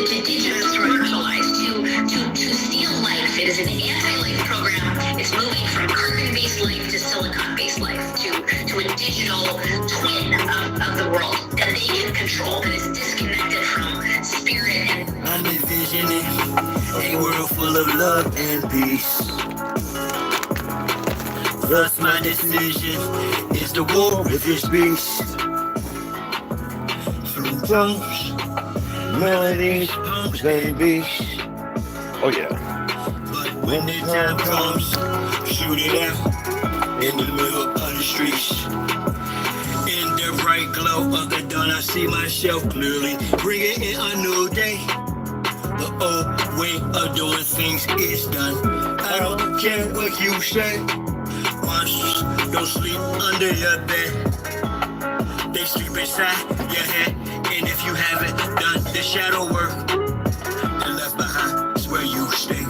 digitize, to commercialize, to steal life. It is an anti-life program. It's moving from carbon-based life to silicon-based life, to a digital twin of the world that they can control, that is disconnected from spirit. And I'm envisioning a world full of love and peace. Thus my decision is to war with this beast. Through drums, melodies, pumps, and beats. Oh yeah. But when the time comes, shoot it out in the middle of the streets. In the bright glow of the dawn, I see myself clearly, bringing in a new day. The old way of doing things is done. I don't care what you say. Monsters don't sleep under your bed. They sleep inside your head. And if you haven't done the shadow work, and left behind is where you stay.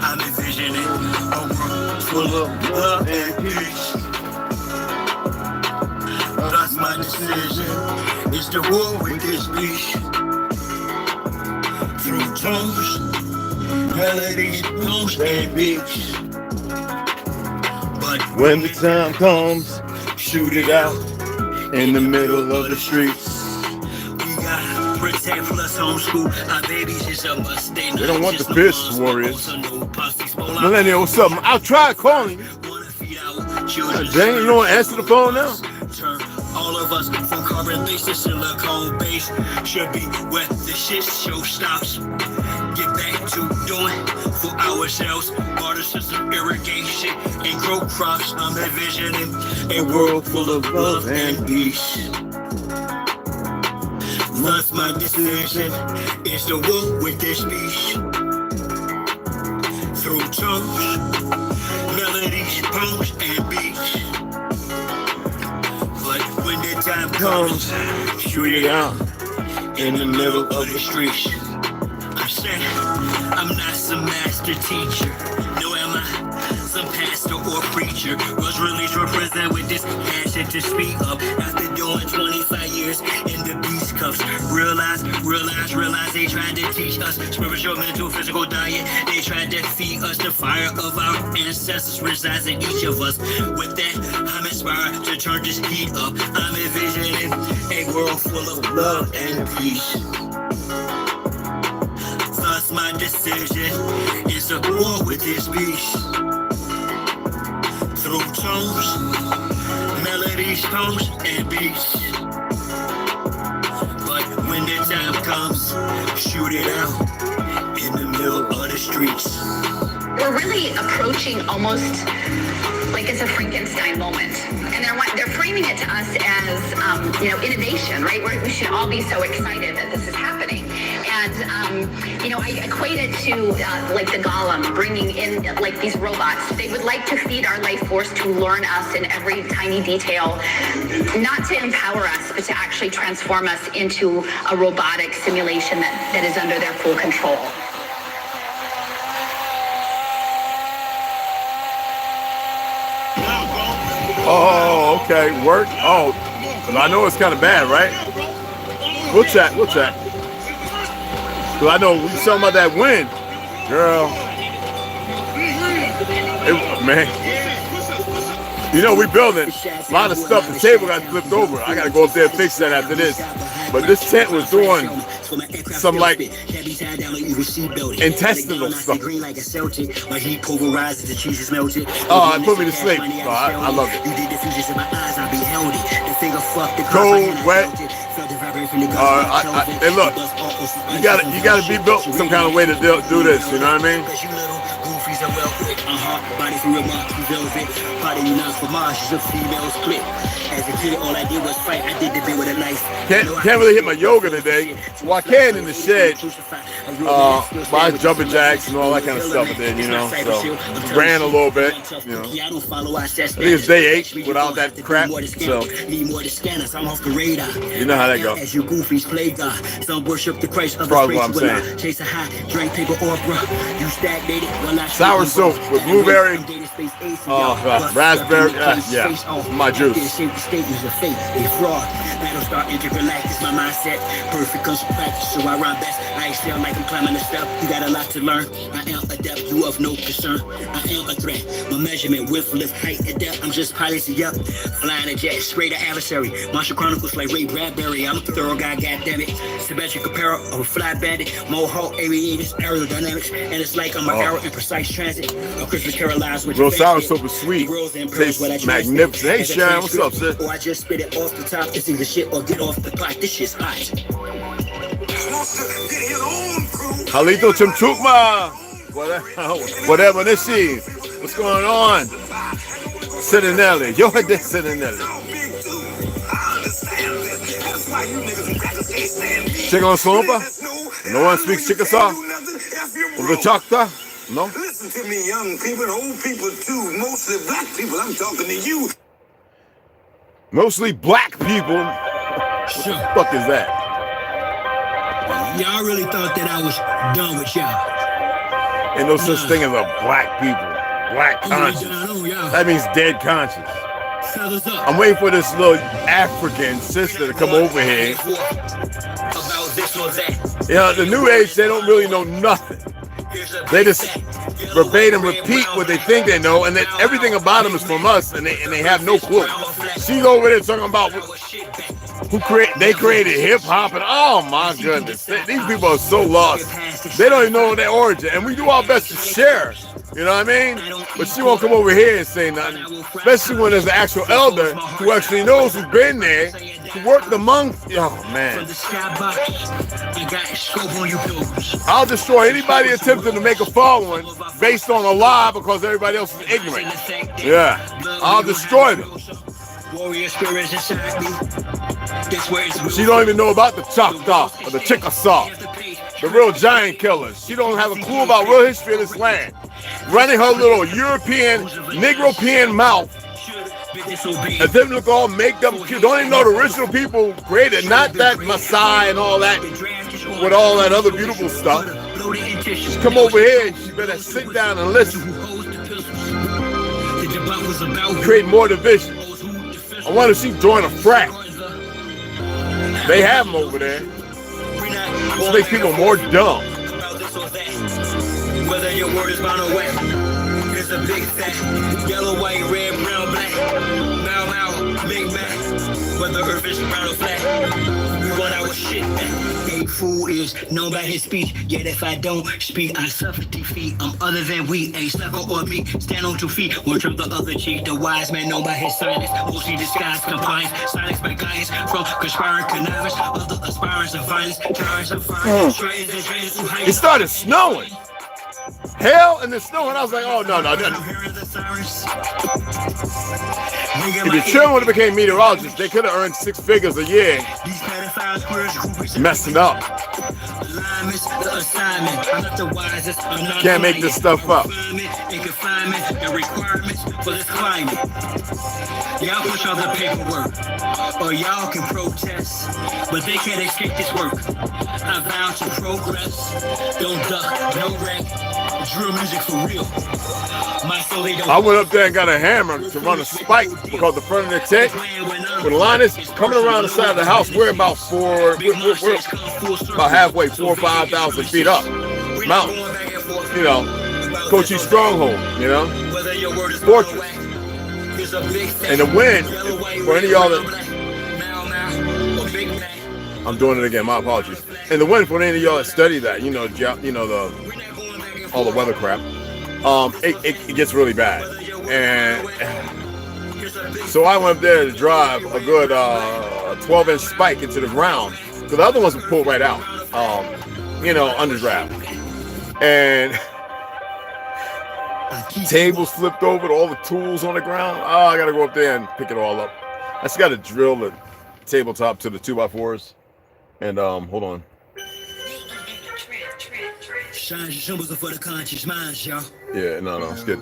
I'm envisioning a world full of love and peace. That's my decision, is to war with this beast. Through tones, melodies, poems, and beats. But When the time comes, shoot it out in the middle of the streets. we gotta protect plus homeschool. Our babies is a must. They don't want the fish, warriors. Millennial, what's up? I'll try calling you. Jane, you don't want to answer the phone now? Turn all of us from carbon base to silicone base. Should be where the shit show stops. Get back to doing for ourselves. Water system, irrigation, and grow crops. I'm envisioning a world full of love and peace. Thus my decision is to war with this beast. Through tones, melodies, poems, and beats. But when the time comes, shoot it out in the middle of the streets. I said, I'm not some master teacher. No, am I some pastor or preacher? Was released from prison with this passion to speak up. After doing 25 years in the beast cuffs. Realize they tried to teach us spiritual, mental, physical diet. They tried to feed us the fire of our ancestors resides in each of us. With that, I'm inspired to turn this heat up. I'm envisioning a world full of love and peace. Thus my decision is a war with this beast. Through tones, melodies, poems, and beats. But when the time comes, shoot it out in the middle of the streets. we're really approaching almost like it's a Frankenstein moment. And they're framing it to us as, innovation, right? We should all be so excited that this is happening. And, I equate it to like the Golem bringing in like these robots. They would like to feed our life force to learn us in every tiny detail, not to empower us, but to actually transform us into a robotic simulation that is under their full control. Oh, okay. Work. Oh, but I know it's kind of bad, right? We'll chat. Cause I know we talking about that win, girl. Man, we building a lot of stuff. The table got flipped over. I gotta go up there and fix that after this. But this tent was doing some like intestinal stuff. Oh, it put me to sleep. Oh, I love it. Cold, wet. Hey, look, you gotta be built some kind of way to do this. You know what I mean? Body from your mom, velvet. Body you not for Mars, she's a female split. As a kid, all I did was fight. I did the bit with a knife. Can't really hit my yoga today. Well, I can in the shed. Buy jumping jacks and all that kind of stuff. But then, so ran a little bit. I think it's day 8 without that crap. So you know how that goes. As you goofies play God, some worship the Christ of probably what I'm saying. Chase a high, drink paper or bruh. You stagnated when I sour soup with blueberry, raspberry, yeah, my juice. statements of fate, a fraud. Battle start intergalactic, my mindset. Perfect comes from practice, so I rhyme best. I excel like I'm climbing a step. You got a lot to learn. I am adept, you of no concern. I am a threat. My measurement, width, lift, height, and depth. I'm just piloting up. Flying a jet, straight to adversary. Martial Chronicles like Ray Bradbury. I'm a thorough guy, goddammit. Symmetric apparel of a fly bandit. Mohawk, aviators, aerodynamics. And it's like I'm an arrow in precise transit. A Christmas Carol lies with Real sour, super sweet. Tastes magnificent. Hey, Sean, what's up, sis? Or I just spit it off the top. It's either shit or get off the pot. This shit's hot. Halito Chimchukma. Whatever this is. What's going on? Cinnelli. Yo, this Cinnelli. Chicken Slumpa? No one speaks Chickasaw? The Choctaw? No? Listen to me, young people, old people too. Mostly black people. I'm talking to you. Mostly black people? What the fuck is that? Y'all really thought that I was done with y'all. Ain't no such thing as a black people. Black conscience. That means dead conscience. I'm waiting for this little African sister to come over here. You know, the new age, they don't really know nothing. They just verbatim repeat what they think they know, and then everything about them is from us, and they have no clue. She's over there talking about they created hip hop, and oh my goodness, these people are so lost. They don't even know their origin, and we do our best to share. You know what I mean? But she won't come over here and say nothing, especially when there's an actual elder who actually knows who's been there, who worked among. Oh man! I'll destroy anybody attempting to make a following based on a lie because everybody else is ignorant. Yeah, I'll destroy them. She don't even know about the Choctaw or the Chickasaw, the real giant killers. She don't have a clue about real history of this land. Running her little European, Negropean mouth, and then look all make up. Don't even know the original people created, not that Maasai and all that, with all that other beautiful stuff. Just come over here and she better sit down and listen. Create more division. I wonder if she join a frat. They have them over there. Just make people more dumb. Whether your word is brown or wet, here's a big fat yellow, white, red, brown, black. Now, Big Mac. Whether earth is brown or flat, we want our shit back. A fool is known by his speech, yet if I don't speak, I suffer defeat. I'm other than we, a sucker or me. Stand on 2 feet, or turn the other cheek. The wise man known by his silence, mostly disguised compliance. Silence by guidance from conspiring connivance. Other aspirants of violence, tyrants of fire. It started snowing. Hell in the snow, and I was like, oh no. If the children would have became meteorologists, they could have earned 6 figures a year. Messing up. Can't make this stuff up. Y'all push all the paperwork, or y'all can protest, but they can't escape this work. I vow to progress, don't duck, no wreck, drill music for real. My soul, they don't. I went up there and got a hammer to run a spike because the front of the tent, when the line is coming around the side of the house, we're about halfway, 4,000 or 5,000 feet up, mountain. You know, Cochise stronghold. You know, fortress. And the wind, for any of y'all that, I'm doing it again, my apologies. And the wind, for any of y'all that study that, all the weather crap, it gets really bad. And so I went up there to drive a good 12-inch spike into the ground, because the other ones would pull right out, underdraft. And tables flipped over, all the tools on the ground. Oh, I gotta go up there and pick it all up. I just gotta drill the tabletop to the 2x4s. And hold on. Yeah, no, it's good.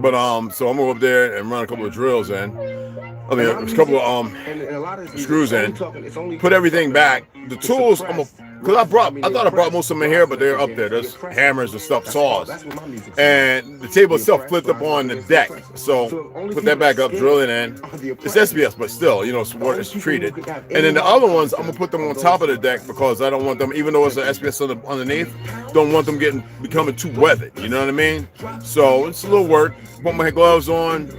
But so I'm gonna go up there and run a couple of drills in. I mean, a couple of screws in. Put everything back. The tools, I'm gonna because I thought I brought most of them in here, but they're up there. There's hammers and stuff, saws, and the table itself flipped up on the deck. So put that back up, drill it in. It's SBS, but still, you know, it's treated. And then the other ones, I'm gonna put them on top of the deck because I don't want them, even though it's an SBS underneath, don't want them becoming too weathered. You know what I mean? So it's a little work. Put my gloves on.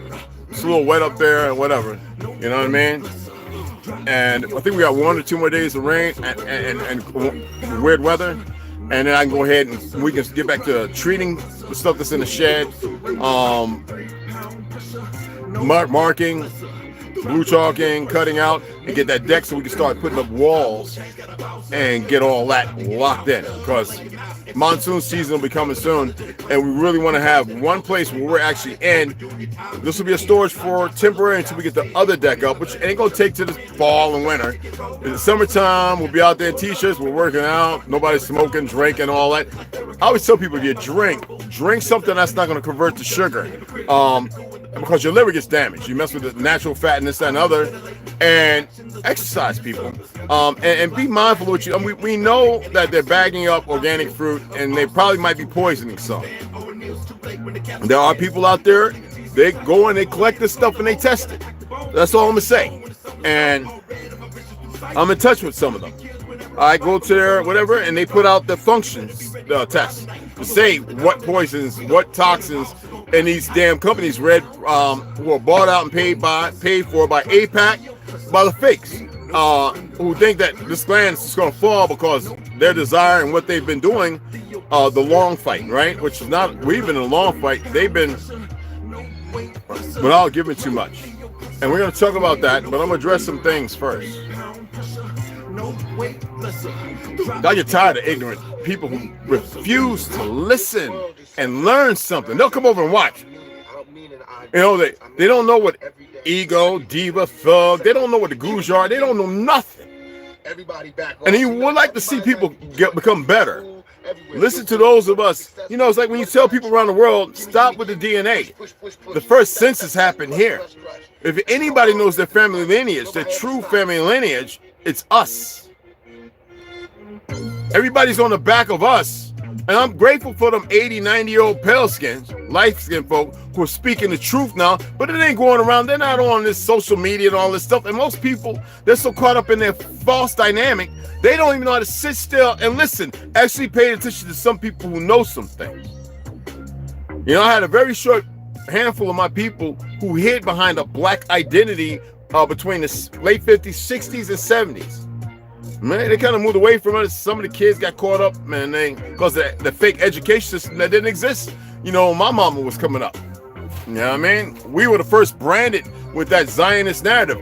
It's a little wet up there and whatever. You know what I mean? And I think we got 1 or 2 more days of rain and weird weather, and then I can go ahead and we can get back to treating the stuff that's in the shed, marking, blue chalking, cutting out, and get that deck so we can start putting up walls and get all that locked in, because monsoon season will be coming soon, and we really want to have one place where we're actually in. This will be a storage for temporary until we get the other deck up, which ain't gonna take to the fall and winter. In the summertime, we'll be out there in t-shirts, we're working out, nobody's smoking, drinking, all that. I always tell people, if you drink something that's not gonna convert to sugar, because your liver gets damaged. You mess with the natural fat and this, that, and other. And exercise, people, and be mindful of what you. We know that they're bagging up organic fruit, and they probably might be poisoning some. There are people out there, they go and they collect this stuff and they test it. That's all I'm gonna say. And I'm in touch with some of them. I go to their whatever, and they put out the functions tests to say what poisons, what toxins, and these damn companies who are bought out and paid for by APAC, by the fakes, who think that this land is going to fall because their desire and what they've been doing, the long fight, right? Which is not, we've been in a long fight. They've been without giving too much. And we're going to talk about that, but I'm going to address some things first. I get tired of ignorant people who refuse to listen and learn something. They'll come over and watch. You know, they don't know what ego, diva, thug, they don't know what the goons are, they don't know nothing. And you would like to see people become better. Listen to those of us. You know, it's like when you tell people around the world, stop with the DNA. The first census happened here. If anybody knows their family lineage, their true family lineage, it's us. Everybody's on the back of us. And I'm grateful for them 80, 90-year-old pale skins, light skinned folk who are speaking the truth now, but it ain't going around. They're not on this social media and all this stuff. And most people, they're so caught up in their false dynamic, they don't even know how to sit still and listen. Actually pay attention to some people who know some things. You know, I had a very short handful of my people who hid behind a black identity between the late 50s, 60s, and 70s. Man, they kind of moved away from it. Some of the kids got caught up, man, because the fake education system that didn't exist. You know, my mama was coming up. You know what I mean? We were the first branded with that Zionist narrative.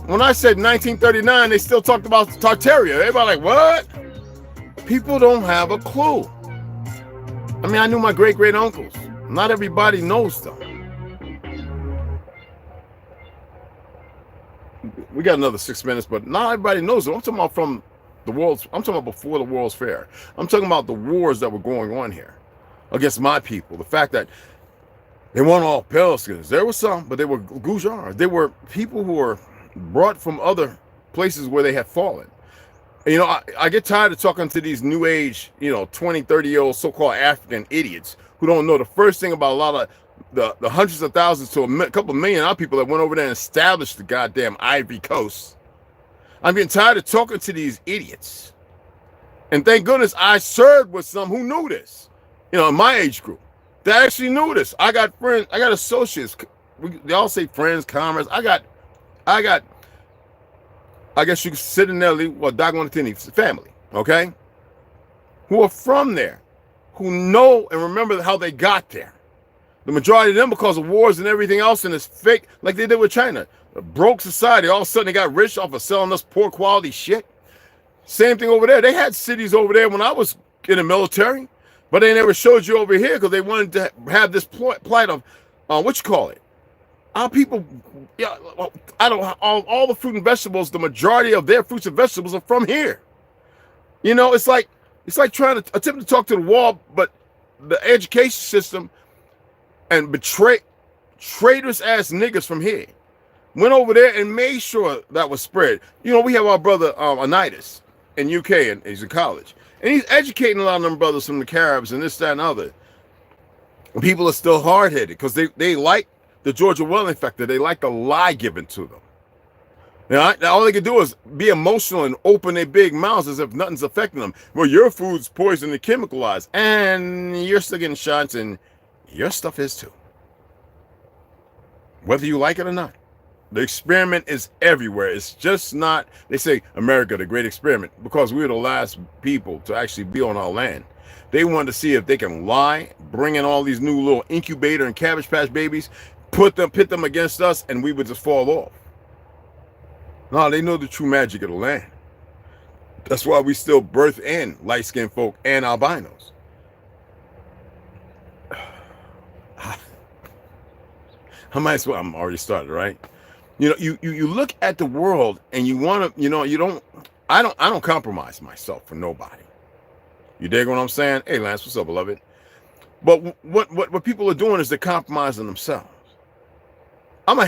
When I said 1939, they still talked about Tartaria. Everybody like, what? People don't have a clue. I mean, I knew my great-great uncles. Not everybody knows them. We got another 6 minutes, but not everybody knows it. I'm talking about from the world's. I'm talking about before the World's Fair. I'm talking about the wars that were going on here against my people. The fact that they weren't all Palestinians. There were some, but they were Gujars. They were people who were brought from other places where they had fallen. And, you know, I get tired of talking to these new age, 20, 30-year-old so-called African idiots who don't know the first thing about a lot of the hundreds of thousands to a couple million other people that went over there and established the goddamn Ivory Coast. I'm getting tired of talking to these idiots. And thank goodness I served with some who knew this, in my age group. They actually knew this. I got friends, I got associates. They all say friends, comrades. I guess you could sit in there, Dagon family, okay? Who are from there, who know and remember how they got there. The majority of them, because of wars and everything else, and it's fake, like they did with China. A broke society, all of a sudden they got rich off of selling us poor quality shit. Same thing over there. They had cities over there when I was in the military, but they never showed you over here because they wanted to have this plight of, our people, all the fruit and vegetables, the majority of their fruits and vegetables are from here. It's like trying to attempt to talk to the wall, but the education system and traitorous ass niggas from here went over there and made sure that was spread. We have our brother Anitis. in UK, and he's in college. And he's educating a lot of them brothers from the Caribs and this, that, and other. And people are still hard-headed because they like the Georgia Willing factor. They like the lie given to them. Now, all they can do is be emotional and open their big mouths as if nothing's affecting them. Well, your food's poisoned and chemicalized, and you're still getting shots, and your stuff is too. Whether you like it or not. The experiment is everywhere. It's just not, they say, America, the great experiment, because we were the last people to actually be on our land. They wanted to see if they can lie, bring in all these new little incubator and Cabbage Patch babies, pit them against us, and we would just fall off. No, they know the true magic of the land. That's why we still birth in light-skinned folk and albinos. I might as well, I'm already started, right? You know, you look at the world and you want to, you know, I don't compromise myself for nobody. You dig what I'm saying? Hey, Lance, what's up, beloved? But what people are doing is they're compromising themselves. I'm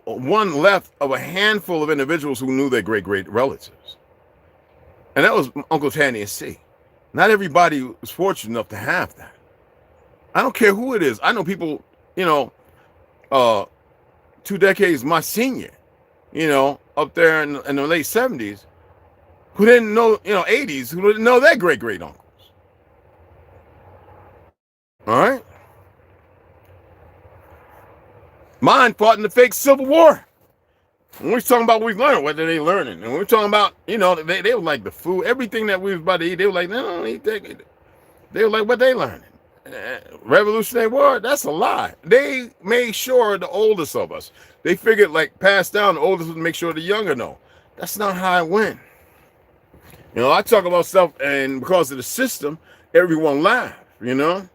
one left of a handful of individuals who knew their great relatives, and that was Uncle Tanny and C. Not everybody was fortunate enough to have that. I don't care who it is. I know people, you know, 2 decades my senior, you know, up there in the late 70s, who didn't know, you know, 80s, who didn't know their great uncles. All right. Mine fought in the fake Civil War. When we're talking about what we've learned, what are they learning? And we're talking about, you know, they were like the food, everything that we was about to eat, they were like, no, don't eat that. They were like, what they learning? Revolutionary War, that's a lie. They made sure the oldest of us, they figured like pass down the oldest would make sure the younger know. That's not how it went. You know, I talk about stuff, and because of the system, everyone laughed, you know,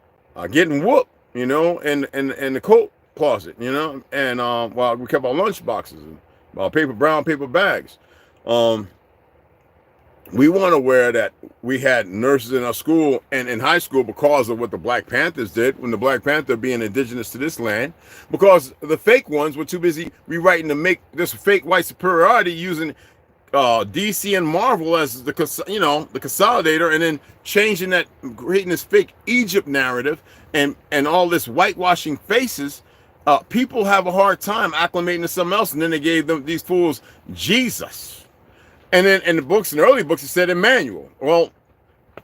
getting whooped, you know, in the coat closet, you know, and while we kept our lunch boxes and our brown paper bags. We weren't aware that we had nurses in our school and in high school because of what the Black Panthers did, when the Black Panther being indigenous to this land, because the fake ones were too busy rewriting to make this fake white superiority using DC and Marvel as the, you know, the consolidator, and then changing that, creating this fake Egypt narrative and all this whitewashing faces. People have a hard time acclimating to something else, and then they gave them these fools Jesus. And then in the books, in the early books, it said Emmanuel. Well,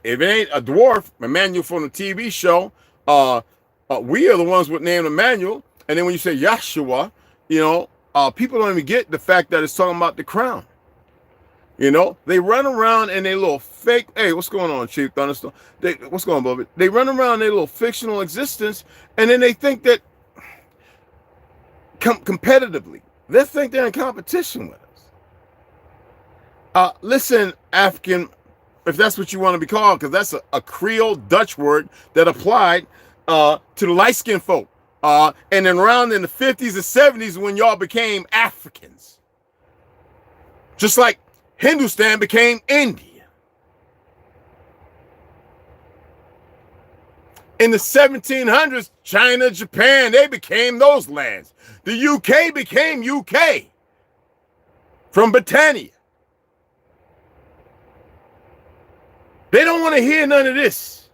if it ain't a dwarf, Emmanuel from the TV show, we are the ones with name Emmanuel. And then when you say Yahshua, you know, people don't even get the fact that it's talking about the crown. You know, they run around in a little fake, hey, what's going on, Chief Thunderstorm? What's going on, Bubba? They run around in a little fictional existence, and then they think that competitively, they think they're in competition with us. Listen, African, if that's what you want to be called, because that's a Creole Dutch word that applied to the light-skinned folk. And then around in the 50s and 70s when y'all became Africans. Just like Hindustan became India. In the 1700s, China, Japan, they became those lands. The UK became UK from Britannia. They don't want to hear none of this.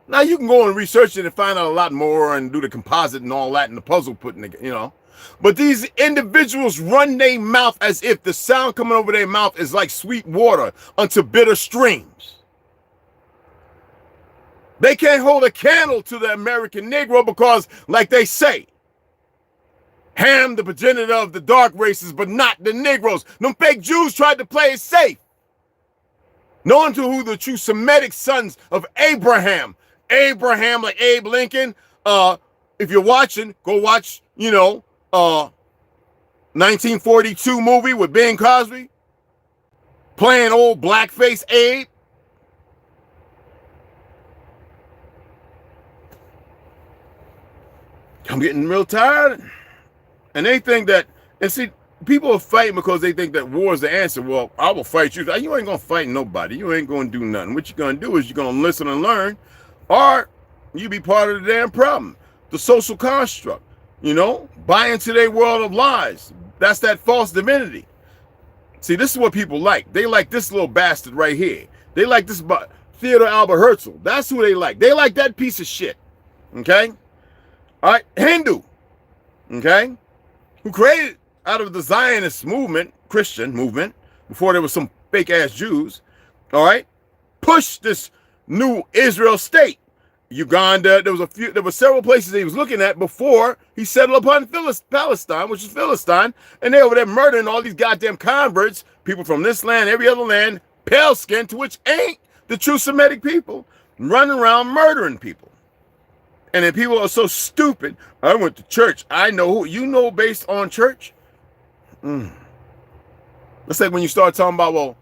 Now, you can go and research it and find out a lot more and do the composite and all that and the puzzle putting, you know. But these individuals run their mouth as if the sound coming over their mouth is like sweet water unto bitter streams. They can't hold a candle to the American Negro because, like they say, Ham, the progenitor of the dark races, but not the Negroes. Them fake Jews tried to play it safe, knowing to who the true Semitic sons of Abraham, like Abe Lincoln. If you're watching, go watch, you know, 1942 movie with Ben Cosby playing old blackface Abe. I'm getting real tired. And they think that, and see, people are fighting because they think that war is the answer. Well, I will fight you. You ain't going to fight nobody. You ain't going to do nothing. What you're going to do is you're going to listen and learn, or you be part of the damn problem. The social construct, you know, buy into their world of lies. That's that false divinity. See, this is what people like. They like this little bastard right here. They like this Theodore Albert Herzl. That's who they like. They like that piece of shit. Okay? All right? Hindu. Okay? Who created out of the Zionist movement, Christian movement, before there was some fake-ass Jews, all right? Pushed this new Israel state. Uganda, there were several places he was looking at before he settled upon Palestine, which is Philistine, and they over there murdering all these goddamn converts, people from this land, every other land, pale skin, to which ain't the true Semitic people, running around murdering people. And then people are so stupid. I went to church. I know who. You know based on church? That's like when you start talking about, well,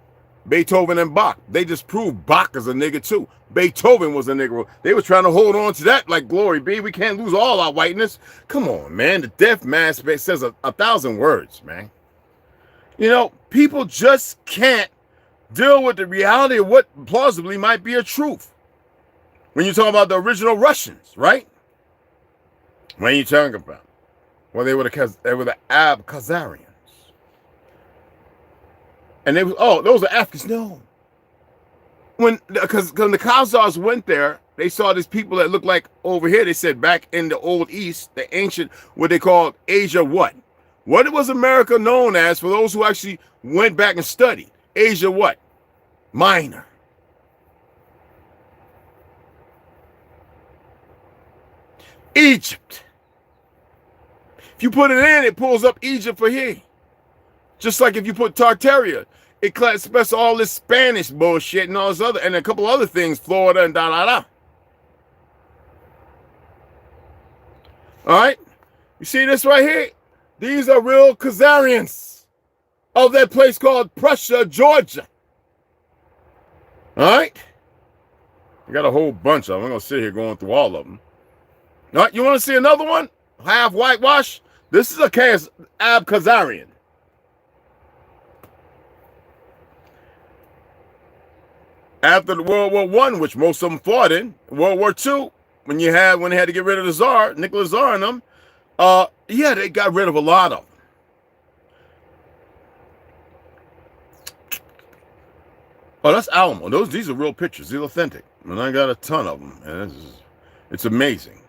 Beethoven and Bach. They just proved Bach is a nigga too. Beethoven was a nigga. They were trying to hold on to that like glory be. We can't lose all our whiteness. Come on, man. The deaf man says a 1,000 words, man. You know, people just can't deal with the reality of what plausibly might be a truth. When you talk about the original Russians, right? When you talking about, well, they were the Khazarians. And they was, oh, those are Africans. No. Because the Khazars went there, they saw these people that looked like over here. They said back in the old East, the ancient, what they called Asia what? What was America known as for those who actually went back and studied? Asia what? Minor. Egypt. If you put it in, it pulls up Egypt for here. Just like if you put Tartaria, it classifies all this Spanish bullshit and all this other, and a couple other things, Florida and da-da-da. All right? You see this right here? These are real Khazarians of that place called Prussia, Georgia. All right? I got a whole bunch of them. I'm going to sit here going through all of them. All right, you want to see another one? Half whitewash? This is a Khazarian. After the World War I, which most of them fought in, World War II, when they had to get rid of the Tsar, Nicholas Tsar and them, yeah, they got rid of a lot of them. Oh, that's Alamo. These are real pictures. These are authentic. And I got a ton of them. And it's amazing.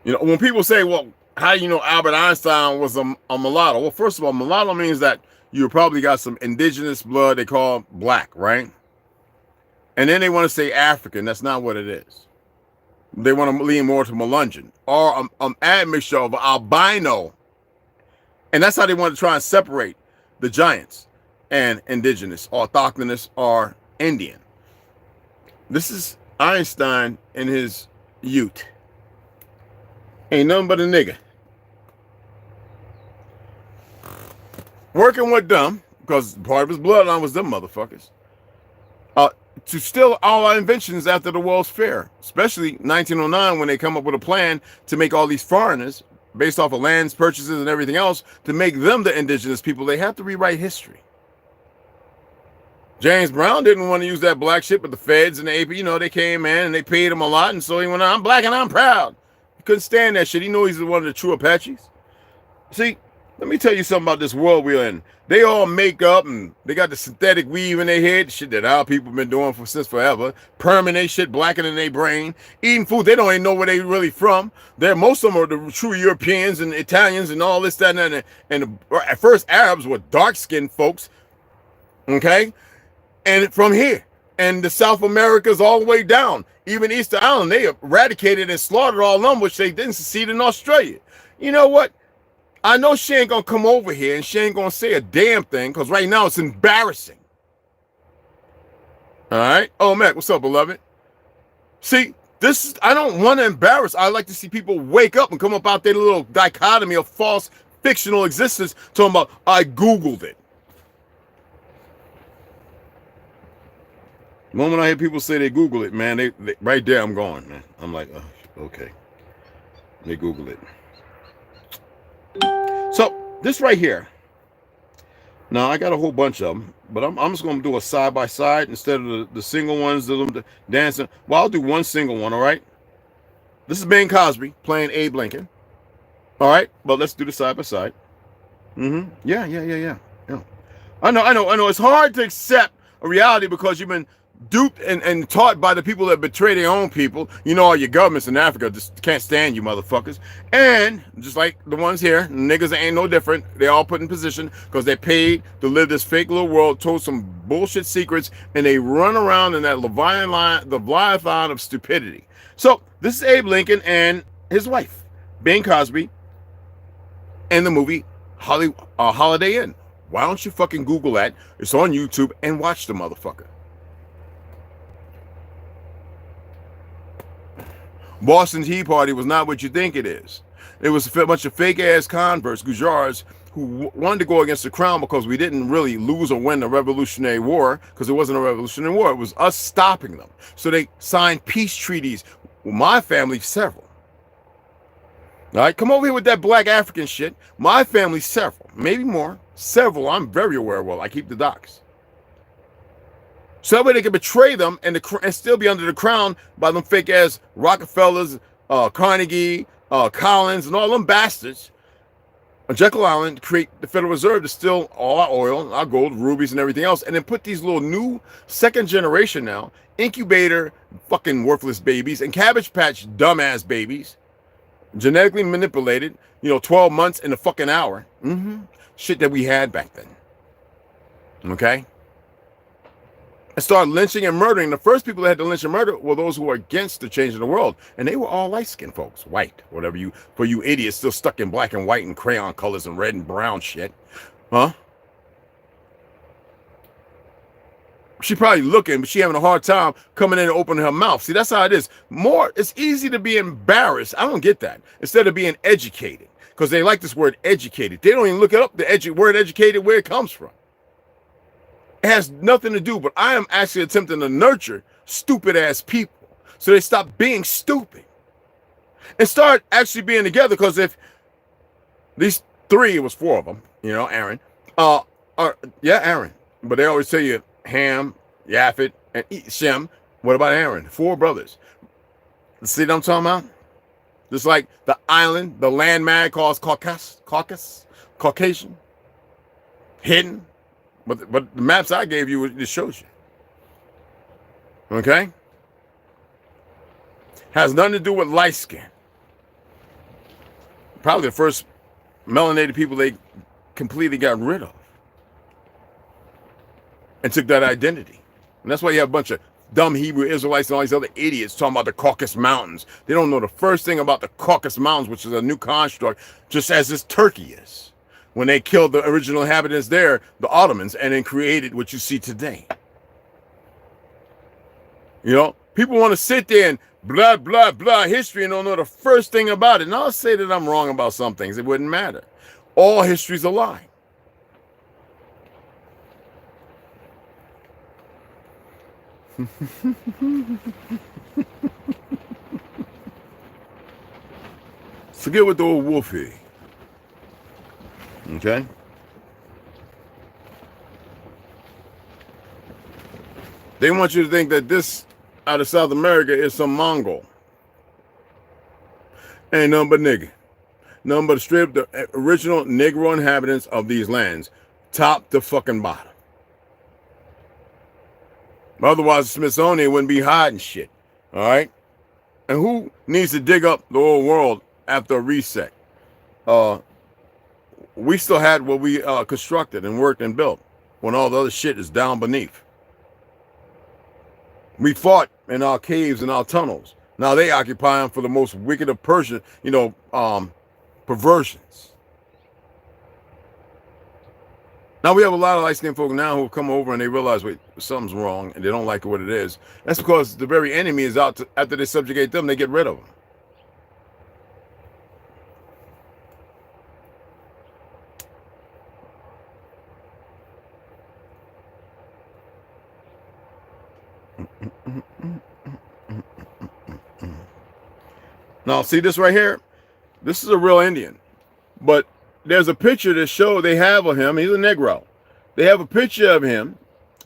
You know, when people say, well, how do you know Albert Einstein was a mulatto? Well, first of all, mulatto means that you probably got some indigenous blood they call black, right? And then they want to say African. That's not what it is. They want to lean more to Melungeon or admixture of albino. And that's how they want to try and separate the giants and indigenous, autochthonous, or Indian. This is Einstein in his youth. Ain't nothing but a nigga. Working with them, because part of his bloodline was them motherfuckers. To steal all our inventions after the World's Fair, especially 1909 when they come up with a plan to make all these foreigners, based off of lands purchases and everything else, to make them the indigenous people. They have to rewrite history. James Brown didn't want to use that black shit, but the feds and the AP, you know, they came in and they paid him a lot, and so he went, I'm black and I'm proud. He couldn't stand that shit. He knew he's one of the true Apaches. See, let me tell you something about this world we're in. They all make up and they got the synthetic weave in their head, shit that our people been doing since forever. Permanent shit, blackening their brain. Eating food, they don't even know where they really from. Most of them are the true Europeans and Italians and all this, that, and at first Arabs were dark-skinned folks, okay? And from here, and the South Americas all the way down, even Easter Island, they eradicated and slaughtered all of them, which they didn't succeed in Australia. You know what? I know she ain't gonna come over here and she ain't gonna say a damn thing, because right now it's embarrassing. All right? Oh, Mac, what's up, beloved? See, I don't want to embarrass. I like to see people wake up and come up out their little dichotomy of false fictional existence, talking about, I Googled it. The moment I hear people say they Google it, man, they right there, I'm going, man. I'm like, oh, okay. They Google it. So this right here. Now I got a whole bunch of them, but I'm just gonna do a side by side instead of the single ones that them dancing. Well, I'll do one single one. All right. This is Ben Cosby playing Abe Lincoln. All right, but let's do the side by side. Yeah. I know. It's hard to accept a reality because you've been duped and taught by the people that betray their own people. You know, all your governments in Africa just can't stand you motherfuckers. And just like the ones here, niggas ain't no different. They all put in position because they paid to live this fake little world, told some bullshit secrets, and they run around in that Leviathan of stupidity. So this is Abe Lincoln and his wife, Bing Cosby, in the movie Holiday Inn. Why don't you fucking Google that? It's on YouTube and watch the motherfucker. Boston Tea Party was not what you think it is. It was a bunch of fake-ass converts, Gujars, who wanted to go against the crown because we didn't really lose or win the Revolutionary War, because it wasn't a Revolutionary War. It was us stopping them. So they signed peace treaties with my family, several. All right, come over here with that black African shit. My family, several, maybe more, several. I'm very aware of. Well, I keep the docs. So that way they can betray them and still be under the crown by them fake ass Rockefellers, Carnegie, Collins, and all them bastards on Jekyll Island to create the Federal Reserve to steal all our oil, our gold, rubies, and everything else, and then put these little new second generation now incubator fucking worthless babies and Cabbage Patch dumbass babies, genetically manipulated, 12 months in a fucking hour. Shit that we had back then. Okay? And started lynching and murdering. The first people that had to lynch and murder were those who were against the change in the world. And they were all light-skinned folks, white, whatever for you idiots still stuck in black and white and crayon colors and red and brown shit. Huh? She probably looking, but she having a hard time coming in and opening her mouth. See, that's how it is. It's easy to be embarrassed. I don't get that. Instead of being educated. Because they like this word educated. They don't even look it up, the word educated, where it comes from. It has nothing to do, but I am actually attempting to nurture stupid ass people so they stop being stupid and start actually being together. Because if these three, it was four of them, Aaron, Aaron, but they always tell you Ham, Japhet, and Shem. What about Aaron? Four brothers. See what I'm talking about? Just like the island, the landmass called Caucasian, hidden. But the maps I gave you, it shows you. Okay? Has nothing to do with light skin. Probably the first melanated people they completely got rid of. And took that identity. And that's why you have a bunch of dumb Hebrew Israelites and all these other idiots talking about the Caucasus Mountains. They don't know the first thing about the Caucasus Mountains, which is a new construct, just as this Turkey is. When they killed the original inhabitants there, the Ottomans, and then created what you see today. People want to sit there and blah, blah, blah history and don't know the first thing about it. And I'll say that I'm wrong about some things. It wouldn't matter. All history's a lie. Forget what the old wolf is. Okay? They want you to think that this out of South America is some Mongol. Ain't nothing but nigga. Nothing but straight up the original Negro inhabitants of these lands. Top to fucking bottom. Otherwise, the Smithsonian wouldn't be hiding shit. Alright? And who needs to dig up the old world after a reset? We still had what we constructed and worked and built when all the other shit is down beneath. We fought in our caves and our tunnels. Now they occupy them for the most wicked of perversions. Now we have a lot of light-skinned folk now who come over and they realize, wait, something's wrong and they don't like what it is. That's because the very enemy is out to, after they subjugate them, they get rid of them. Now, see this right here? This is a real Indian. But there's a picture that show they have of him. He's a Negro. They have a picture of him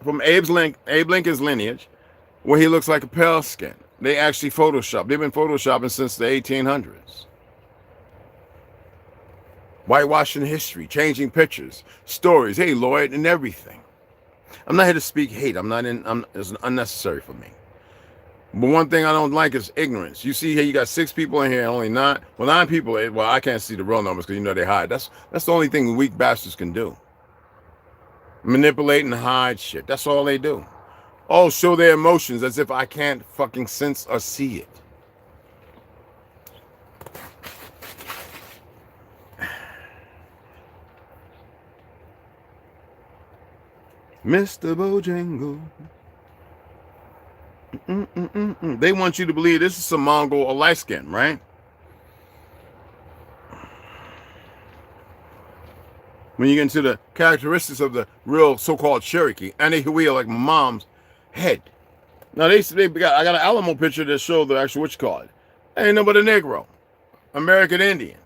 from Abe Lincoln's lineage where he looks like a pale skin. They actually Photoshop. They've been Photoshopping since the 1800s. whitewashing history, changing pictures, stories, hey, Lloyd, and everything. I'm not here to speak hate. It's unnecessary for me. But one thing I don't like is ignorance. You see here, you got 6 people in here, only 9. Well, 9 people. Well, I can't see the real numbers because you know they hide. That's the only thing weak bastards can do. Manipulate and hide shit. That's all they do. Oh, show their emotions as if I can't fucking sense or see it. Mr. Bojangle. They want you to believe this is some Mongol or light skin, right? When you get into the characteristics of the real so-called Cherokee, and they wheel like my mom's head. Now I got an Alamo picture that showed the actual what you call it. Ain't no but a Negro, American Indian.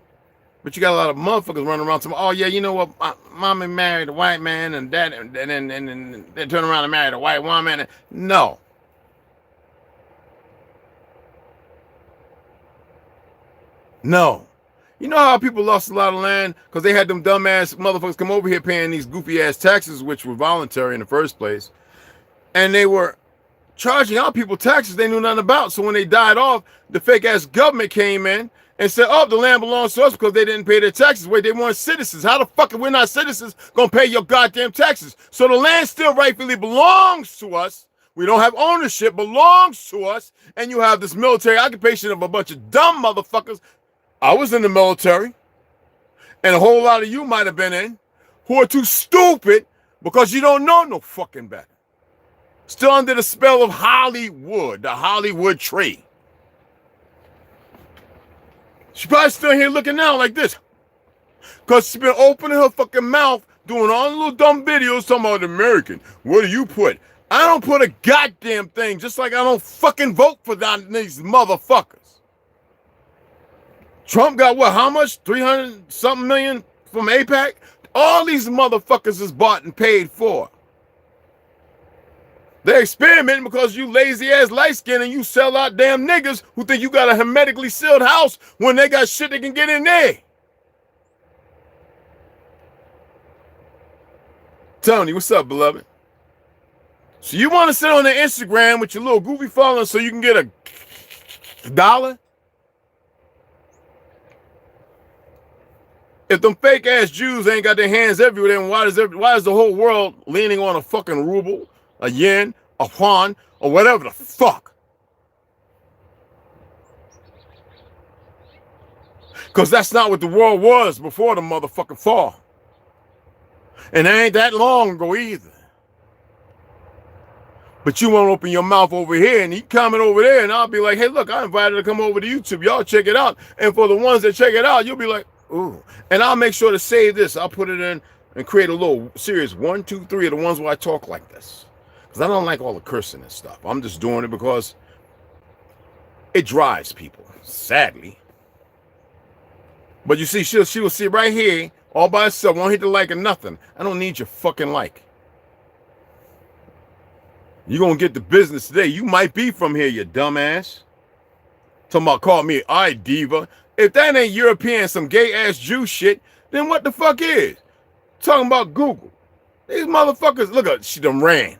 But you got a lot of motherfuckers running around saying, oh yeah, you know what, mommy married a white man and dad, and then they turn around and married a white woman. No. No. You know how people lost a lot of land? Because they had them dumbass motherfuckers come over here paying these goofy ass taxes, which were voluntary in the first place. And they were charging out people taxes they knew nothing about. So when they died off, the fake ass government came in and said, oh, the land belongs to us because they didn't pay their taxes. Wait, they weren't citizens. How the fuck, if we're not citizens, gonna pay your goddamn taxes? So the land still rightfully belongs to us. We don't have ownership, belongs to us. And you have this military occupation of a bunch of dumb motherfuckers. I was in the military, and a whole lot of you might have been in, who are too stupid because you don't know no fucking better. Still under the spell of Hollywood, the Hollywood tree. She's probably still here looking now like this. Because she's been opening her fucking mouth, doing all the little dumb videos talking about American. What do you put? I don't put a goddamn thing, just like I don't fucking vote for these motherfuckers. Trump got what, how much? 300-something million from AIPAC? All these motherfuckers is bought and paid for. They're experimenting because you lazy ass light skin and you sell out damn niggas who think you got a hermetically sealed house when they got shit they can get in there. Tony, what's up, beloved? So you want to sit on the Instagram with your little goofy followers so you can get a dollar? If them fake ass Jews ain't got their hands everywhere, then why is the whole world leaning on a fucking ruble, a yen, a yuan, or whatever the fuck? Because that's not what the world was before the motherfucking fall. And it ain't that long ago either. But you won't open your mouth over here and you comment over there and I'll be like, hey, look, I invited her to come over to YouTube. Y'all check it out. And for the ones that check it out, you'll be like, ooh. And I'll make sure to save this. I'll put it in and create a little series 1, 2, 3 of the ones where I talk like this. Because I don't like all the cursing and stuff. I'm just doing it because it drives people, sadly. But you see, she will sit right here all by herself. Won't hit the like or nothing. I don't need your fucking like. You're going to get the business today. You might be from here, you dumbass. Talking about call me I diva. If that ain't European, some gay-ass Jew shit, then what the fuck is? Talking about Google. These motherfuckers, look at, she done ran.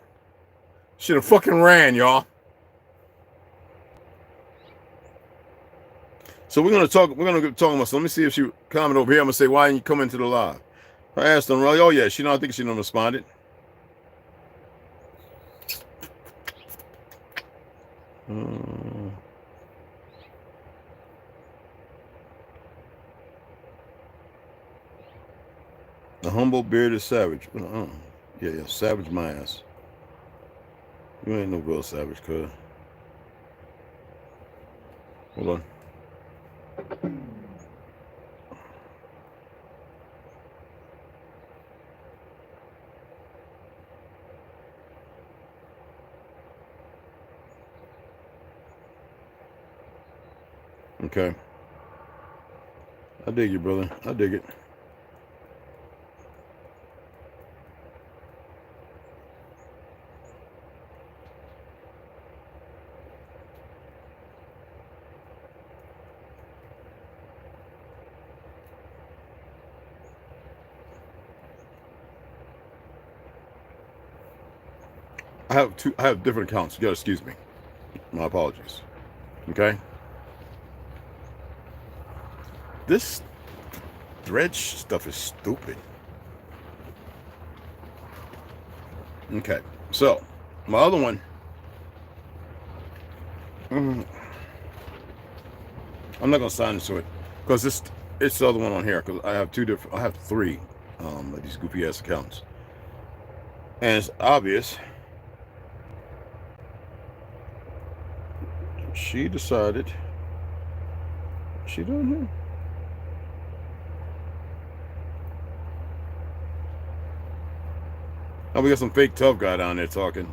She done fucking ran, y'all. So we're going to talk about, so let me see if she comment over here. I'm going to say, why didn't you come into the live? I asked them, oh yeah, I think she done responded. The humble bearded savage. Yeah, savage my ass. You ain't no real savage, cuz. Hold on. Okay. I dig you, brother. I dig it. I have different accounts. You gotta excuse me. My apologies. Okay. This thread stuff is stupid. Okay. So my other one. I'm not gonna sign into it because it's the other one on here because I have three of these goofy ass accounts, and it's obvious she decided what's she doing here? Oh, we got some fake tough guy down there talking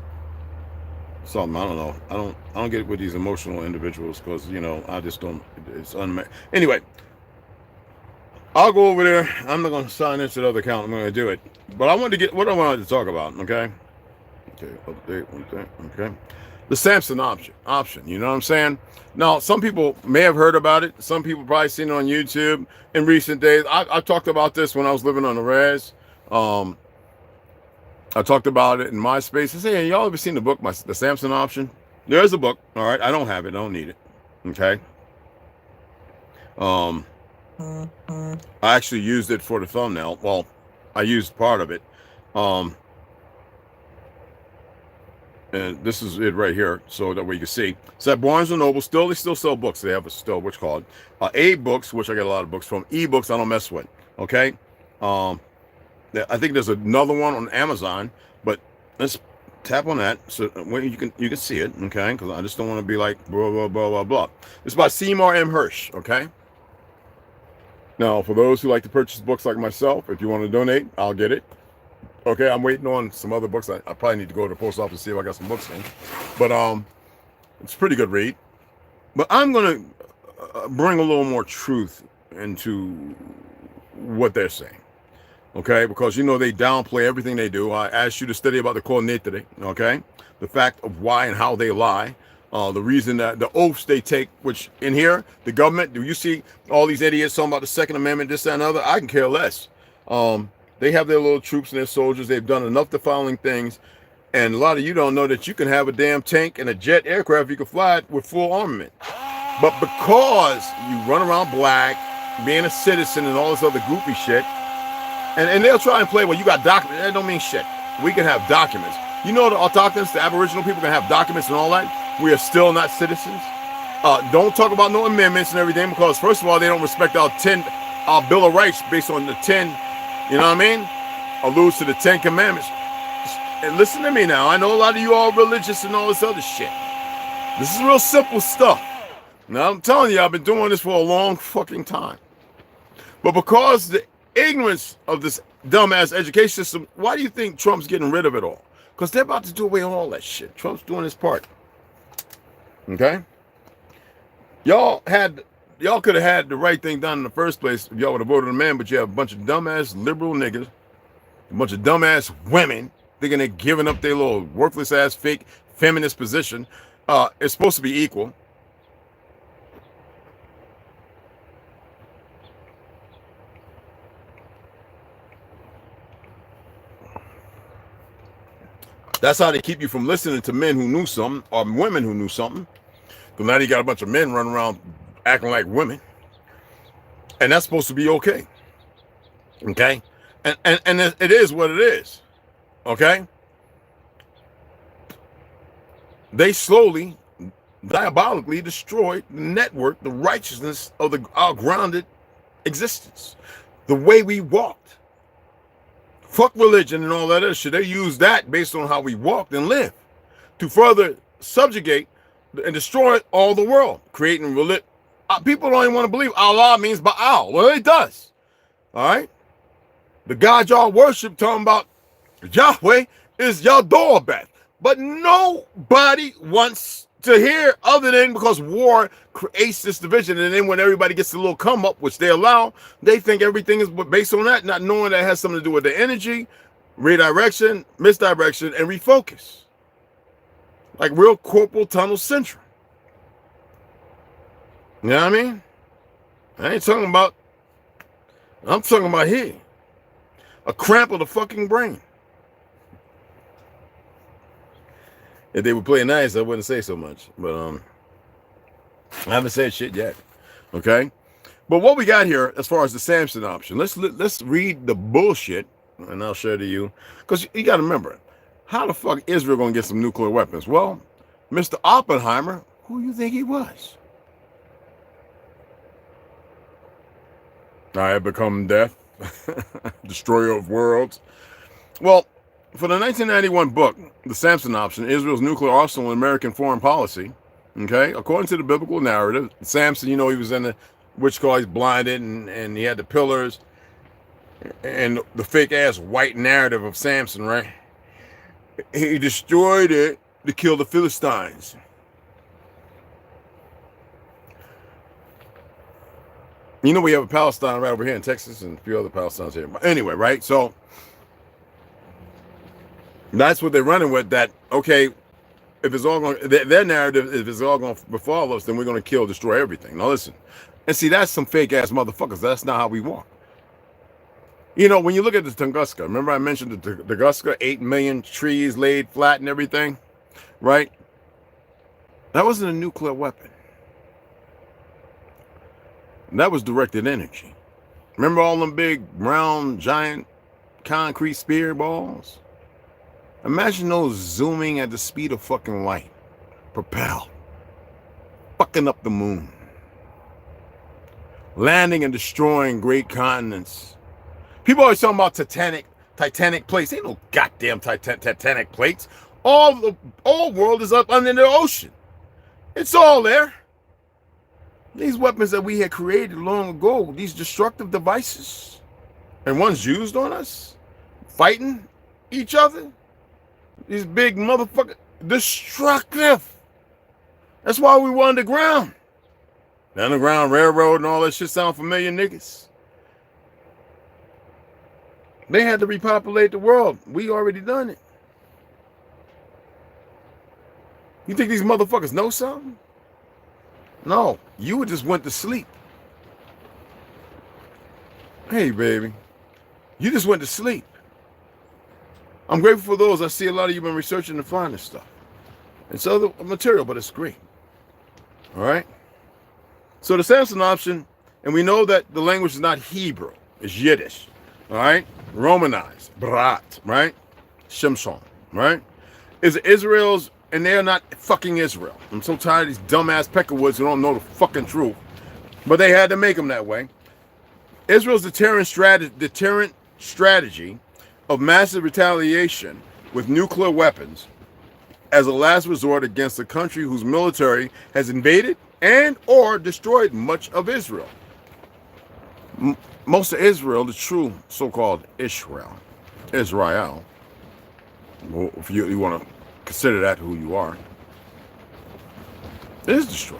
something. I don't know. I don't get with these emotional individuals because I just don't. It's unmet. Anyway, I'll go over there. I'm not going to sign into the other account. I'm going to do it. But I wanted to get what I wanted to talk about. Okay. Okay. Update. Okay. Okay. The Samson option. You know what I'm saying? Now, some people may have heard about it. Some people probably seen it on YouTube in recent days. I talked about this when I was living on the res. I talked about it in MySpace. I said, hey, y'all ever seen the book, The Samson Option? There's a book. All right. I don't have it. I don't need it. Okay. I actually used it for the thumbnail. Well, I used part of it. And this is it right here, so that way you can see. It's at Barnes & Noble. They still sell books. They have what's called A books, which I get a lot of books from. E books I don't mess with. Okay. I think there's another one on Amazon, but let's tap on that so when you can see it. Okay, because I just don't want to be like blah blah blah blah blah. It's by Seymour M. Hirsch. Okay. Now, for those who like to purchase books like myself, if you want to donate, I'll get it. Okay, I'm waiting on some other books. I probably need to go to the post office and see if I got some books in. But it's a pretty good read. But I'm gonna bring a little more truth into what they're saying. Okay, because they downplay everything they do. I asked you to study about the cornetre, okay? The fact of why and how they lie. The reason that the oaths they take, which in here, the government, do you see all these idiots talking about the Second Amendment, this, that, and other? I can care less. They have their little troops and their soldiers. They've done enough defiling things. And a lot of you don't know that you can have a damn tank and a jet aircraft. You can fly it with full armament. But because you run around black, being a citizen and all this other goofy shit, and they'll try and play, well, you got documents. That don't mean shit. We can have documents. The autochthons, the Aboriginal people can have documents and all that. We are still not citizens. Don't talk about no amendments and everything because, first of all, they don't respect our Bill of Rights based on the 10, you know what I mean? Alludes to the 10 Commandments. And listen to me now. I know a lot of you all religious and all this other shit. This is real simple stuff. Now, I'm telling you, I've been doing this for a long fucking time. But because the ignorance of this dumbass education system, why do you think Trump's getting rid of it all? Because they're about to do away with all that shit. Trump's doing his part. Okay? Y'all could have had the right thing done in the first place if y'all would have voted a man, but you have a bunch of dumbass liberal niggas, a bunch of dumbass women thinking they're giving up their little worthless ass fake feminist position. It's supposed to be equal. That's how they keep you from listening to men who knew something or women who knew something. Because now you got a bunch of men running around acting like women. And that's supposed to be okay. Okay? And it is what it is. Okay? They slowly, diabolically destroyed the network, the righteousness of our grounded existence. The way we walked. Fuck religion and all that other shit. They use that based on how we walked and lived to further subjugate and destroy all the world, creating religion. People don't even want to believe Allah means Baal. Well, it does. All right? The God y'all worship, talking about Yahweh, is Yahweh. But nobody wants to hear other than because war creates this division. And then when everybody gets a little come up, which they allow, they think everything is based on that, not knowing that has something to do with the energy, redirection, misdirection, and refocus. Like real corporal tunnel syndrome. You know what I mean? I'm talking about here. A cramp of the fucking brain. If they would play nice, I wouldn't say so much. But I haven't said shit yet. Okay. But what we got here, as far as the Samson option, let's read the bullshit, and I'll share to you, because you got to remember, how the fuck Israel gonna get some nuclear weapons? Well, Mr. Oppenheimer, who you think he was? I have become death, destroyer of worlds. Well, for the 1991 book, The Samson Option, Israel's Nuclear Arsenal and American Foreign Policy, okay, according to the biblical narrative, Samson, you know, he was in the witch call, he's blinded, and he had the pillars, and the fake-ass white narrative of Samson, right? He destroyed it to kill the Philistines. You know, we have a Palestine right over here in Texas and a few other Palestines here. But anyway, right? So that's what they're running with, that, okay, if it's all going, their narrative, if it's all going to befall us, then we're going to kill, destroy everything. Now listen, and see, that's some fake-ass motherfuckers. That's not how we walk. You know, when you look at the Tunguska, remember I mentioned the Tunguska, 8 million trees laid flat and everything, right? That wasn't a nuclear weapon. That was directed energy. Remember all them big, round, giant concrete spear balls? Imagine those zooming at the speed of fucking light, propelled, fucking up the moon, landing and destroying great continents. People always talking about Titanic plates. Ain't no goddamn Titanic plates. All world is up under the ocean. It's all there. These weapons that we had created long ago, these destructive devices, and ones used on us, fighting each other, these big motherfuckers, destructive. That's why we were underground. The Underground Railroad and all that shit sound familiar, niggas? They had to repopulate the world. We already done it. You think these motherfuckers know something? No, you just went to sleep. Hey, baby. You just went to sleep. I'm grateful for those. I see a lot of you been researching to find this stuff. It's other material, but it's great. All right? So the Samson option, and we know that the language is not Hebrew. It's Yiddish. All right? Romanized. Brat. Right? Shimshon. Right? Is Israel's, and they're not fucking Israel. I'm so tired of these dumbass peckerwoods who don't know the fucking truth. But they had to make them that way. Israel's deterrent strategy of massive retaliation with nuclear weapons as a last resort against a country whose military has invaded and or destroyed much of Israel. Most of Israel, the true so-called Israel, well, if you want to consider that who you are, is destroyed.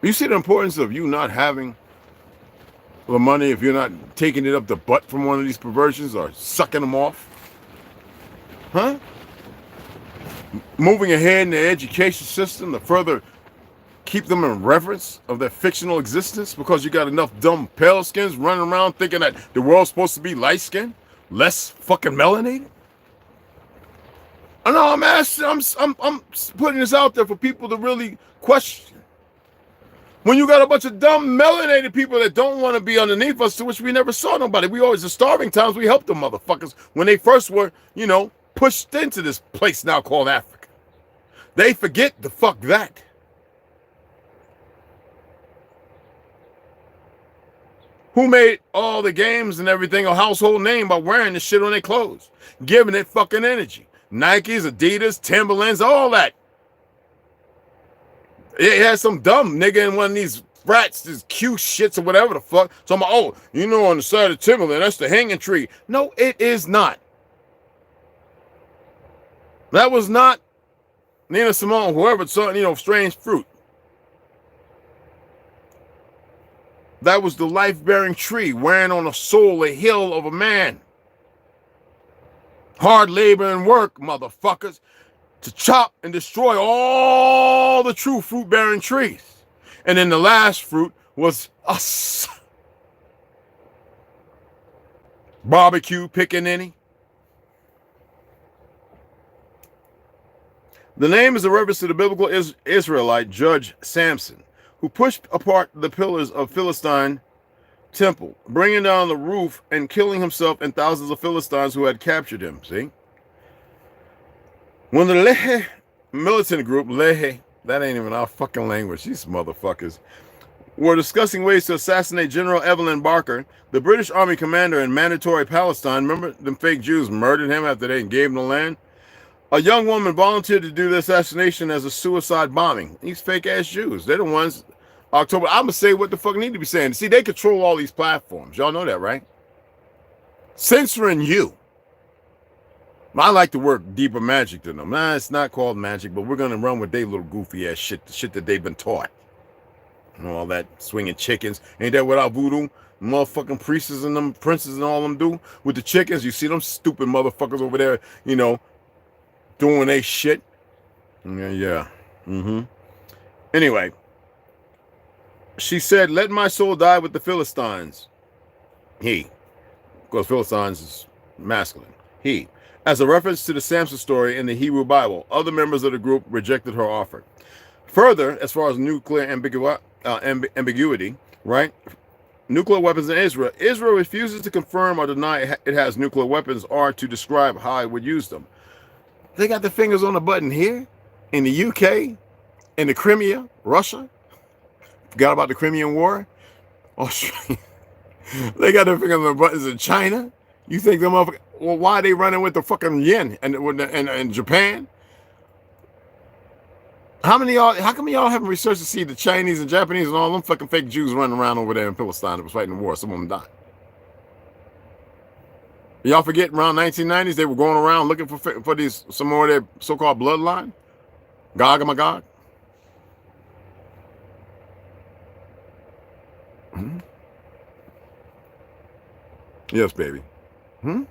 You see the importance of you not having the money if you're not taking it up the butt from one of these perversions or sucking them off? Huh? Moving ahead in the education system to further keep them in reverence of their fictional existence because you got enough dumb pale skins running around thinking that the world's supposed to be light skinned, less fucking melanated? I know, I'm asking, I'm putting this out there for people to really question. When you got a bunch of dumb melanated people that don't want to be underneath us, to which we never saw nobody. We always, the starving times, we helped them motherfuckers when they first were, you know, pushed into this place now called Africa. They forget the fuck that. Who made all the games and everything a household name by wearing this shit on their clothes, giving it fucking energy? Nikes, Adidas, Timberlands, all that. It had some dumb nigga in one of these frats, these Q shits or whatever the fuck. So I'm like, oh, you know, on the side of Timberland, that's the hanging tree. No, it is not. That was not Nina Simone, whoever saw, you know, strange fruit. That was the life-bearing tree wearing on the soul, a hill of a man. Hard labor and work, motherfuckers, to chop and destroy all the true fruit-bearing trees. And then the last fruit was us. Barbecue, picking any. The name is a reference to the biblical Israelite judge Samson, who pushed apart the pillars of Philistine temple, bringing down the roof and killing himself and thousands of Philistines who had captured him. See? When the Lehi militant group, Lehi, that ain't even our fucking language, these motherfuckers, were discussing ways to assassinate General Evelyn Barker, the British Army commander in Mandatory Palestine. Remember them fake Jews murdered him after they gave him the land? A young woman volunteered to do the assassination as a suicide bombing. These fake ass Jews, they're the ones. October, I'm gonna say what the fuck need to be saying. See, they control all these platforms. Y'all know that, right? Censoring you. I like the word deeper magic to them. Nah, it's not called magic, but we're gonna run with they little goofy ass shit, the shit that they've been taught. And all that swinging chickens. Ain't that what our voodoo motherfucking priests and them princes and all them do with the chickens? You see them stupid motherfuckers over there, you know, doing they shit. Yeah. Anyway, she said, "Let my soul die with the Philistines." He, because Philistines is masculine. He, as a reference to the Samson story in the Hebrew Bible. Other members of the group rejected her offer. Further, as far as nuclear ambiguity, right? Nuclear weapons in Israel. Israel refuses to confirm or deny it has nuclear weapons or to describe how it would use them. They got their fingers on the button here, in the UK, in the Crimea, Russia. Forgot about the Crimean War. Australia. They got their fingers on the buttons in China. You think them motherfuckers, well, why are they running with the fucking yen and Japan? How come y'all haven't researched to see the Chinese and Japanese and all them fucking fake Jews running around over there in Palestine that was fighting the war? Some of them died. Y'all forget around 1990s they were going around looking for these some more of their so-called bloodline? Gog and Magog? Yes, baby. I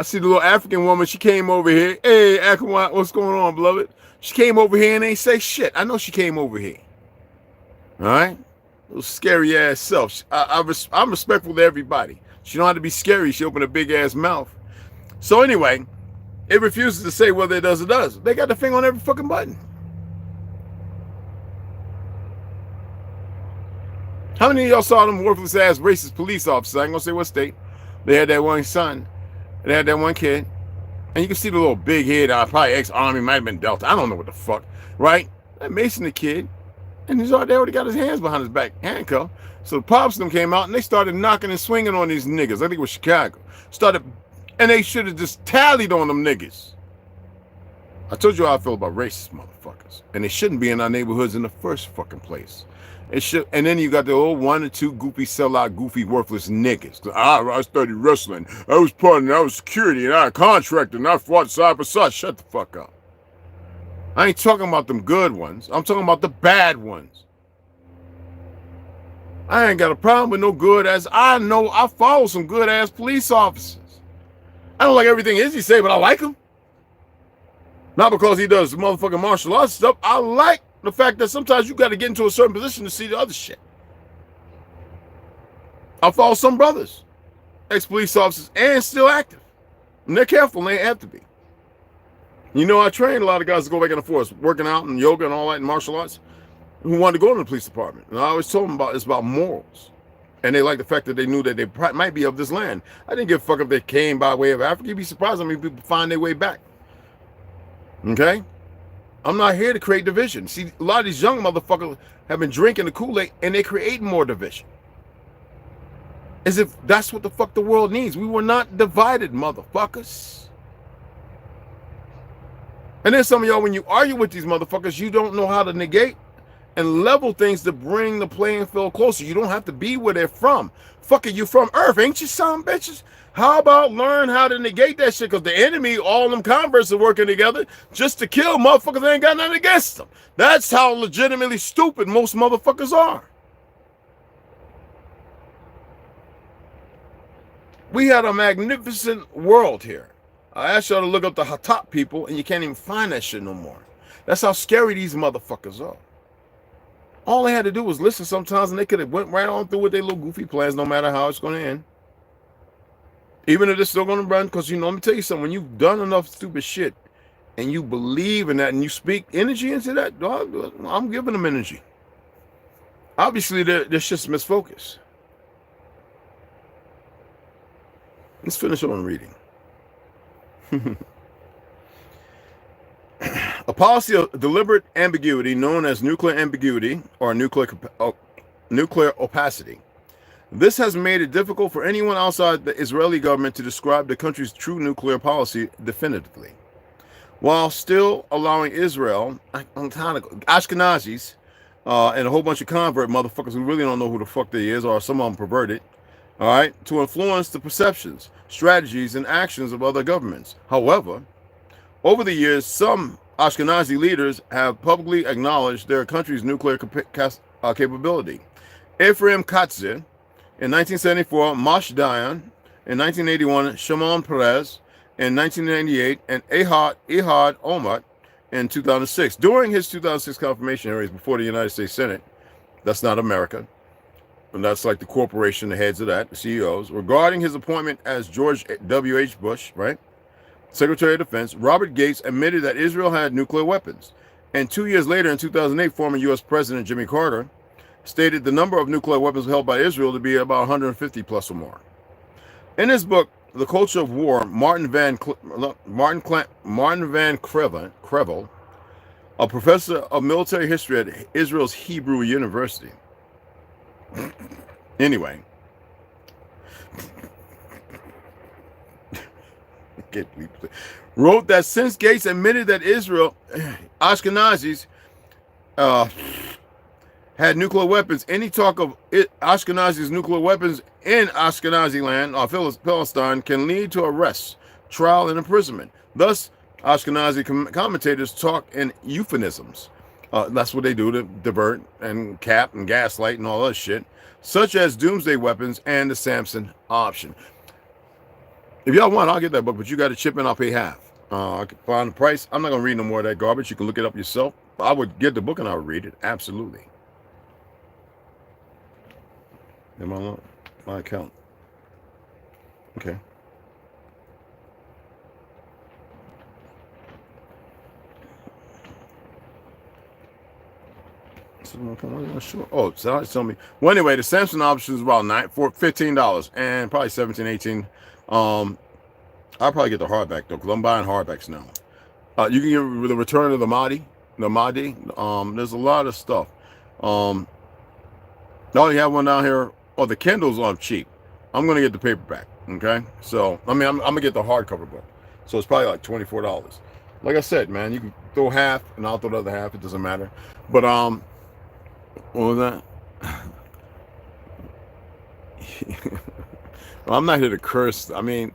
see the little African woman. She came over here. Hey, Aqua, what's going on, beloved? She came over here and ain't say shit. I know she came over here. All right? Little scary ass self. I'm respectful to everybody. She don't have to be scary. She opened a big ass mouth. So anyway, it refuses to say whether it does or does. They got the finger on every fucking button. How many of y'all saw them worthless ass racist police officers? I ain't gonna say what state. They had that one son. They had that one kid. And you can see the little big head. Probably ex-army, might have been Delta. I don't know what the fuck. Right? That Mason the kid. And they already got his hands behind his back, handcuffed. So the pops of them came out and they started knocking and swinging on these niggas. I think it was Chicago. And they should have just tallied on them niggas. I told you how I feel about racist motherfuckers. And they shouldn't be in our neighborhoods in the first fucking place. It should, and then you got the old 1 or 2 goofy, sellout, goofy, worthless niggas. I studied wrestling. I was security, and I contracted, and I fought side by side. Shut the fuck up. I ain't talking about them good ones. I'm talking about the bad ones. I ain't got a problem with no good ass. I know I follow some good ass police officers. I don't like everything Izzy say, but I like him. Not because he does motherfucking martial arts stuff. I like the fact that sometimes you got to get into a certain position to see the other shit. I follow some brothers, ex-police officers, and still active. And they're careful, and they have to be. You know, I trained a lot of guys to go back in the force, working out and yoga and all that and martial arts, who wanted to go to the police department. And I always told them it's about morals. And they like the fact that they knew that they might be of this land. I didn't give a fuck if they came by way of Africa. You'd be surprised how many people find their way back. Okay? I'm not here to create division. See, a lot of these young motherfuckers have been drinking the Kool-Aid and they're creating more division. As if that's what the fuck the world needs. We were not divided, motherfuckers. And then some of y'all, when you argue with these motherfuckers, you don't know how to negate and level things to bring the playing field closer. You don't have to be where they're from. Fuck it, you from Earth, ain't you, son bitches? How about learn how to negate that shit? Because the enemy, all them converts are working together just to kill motherfuckers that ain't got nothing against them. That's how legitimately stupid most motherfuckers are. We had a magnificent world here. I asked y'all to look up the top people, and you can't even find that shit no more. That's how scary these motherfuckers are. All they had to do was listen sometimes, and they could have went right on through with their little goofy plans, no matter how it's going to end. Even if it's still going to run, because, you know, let me tell you something. When you've done enough stupid shit, and you believe in that and you speak energy into that, dog, I'm giving them energy. Obviously, they're just misfocused. Let's finish on reading. A policy of deliberate ambiguity known as nuclear ambiguity or nuclear opacity. This has made it difficult for anyone outside the Israeli government to describe the country's true nuclear policy definitively, while still allowing Israel, Ashkenazis, and a whole bunch of convert motherfuckers who really don't know who the fuck they is, or some of them perverted, all right, to influence the perceptions, strategies, and actions of other governments. However, over the years, some Ashkenazi leaders have publicly acknowledged their country's nuclear capability. Ephraim Katze in 1974, Moshe Dayan in 1981, Shimon Peres in 1998, and Ehud Olmert in 2006. During his 2006 confirmation hearings before the United States Senate, that's not America, and that's like the corporation, the heads of that, the CEOs, regarding his appointment as George W.H. Bush, right, Secretary of Defense, Robert Gates admitted that Israel had nuclear weapons. And 2 years later, in 2008, former U.S. President Jimmy Carter stated the number of nuclear weapons held by Israel to be about 150 plus or more. In his book, The Culture of War, Martin Van Crevel, a professor of military history at Israel's Hebrew University, anyway, wrote that since Gates admitted that Israel, Ashkenazis, had nuclear weapons, any talk of Ashkenazis' nuclear weapons in Ashkenazi land or Palestine can lead to arrest, trial, and imprisonment. Thus, Ashkenazi commentators talk in euphemisms. That's what they do to divert and cap and gaslight and all that shit, such as doomsday weapons and the Samson option. If y'all want, I'll get that book, but you got to chip in, I'll pay half. I can find the price. I'm not going to read no more of that garbage. You can look it up yourself. I would get the book and I would read it. Absolutely. In my account. Okay. Oh, so tell me. Well, anyway, the Samsung option is about $15 and probably $17, $18. I'll probably get the hardback though, because I'm buying hardbacks now. You can get the Return of the Mahdi. There's a lot of stuff. I only have one down here. Oh, the Kindles are cheap. I'm gonna get the paperback. Okay, so I mean, I'm gonna get the hardcover book. So it's probably like $24. Like I said, man, you can throw half, and I'll throw the other half. It doesn't matter. But what was that? Well, I'm not here to curse. I mean,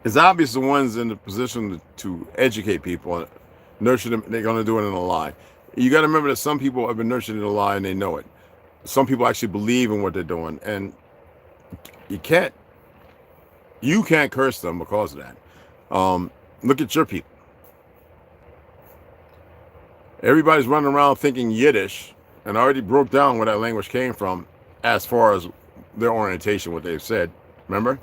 it's obvious the ones in the position to educate people, nurture them, they're going to do it in a lie. You got to remember that some people have been nurtured in a lie and they know it. Some people actually believe in what they're doing, and you can't curse them because of that. Look at your people. Everybody's running around thinking Yiddish, and I already broke down where that language came from as far as their orientation, what they've said. Remember?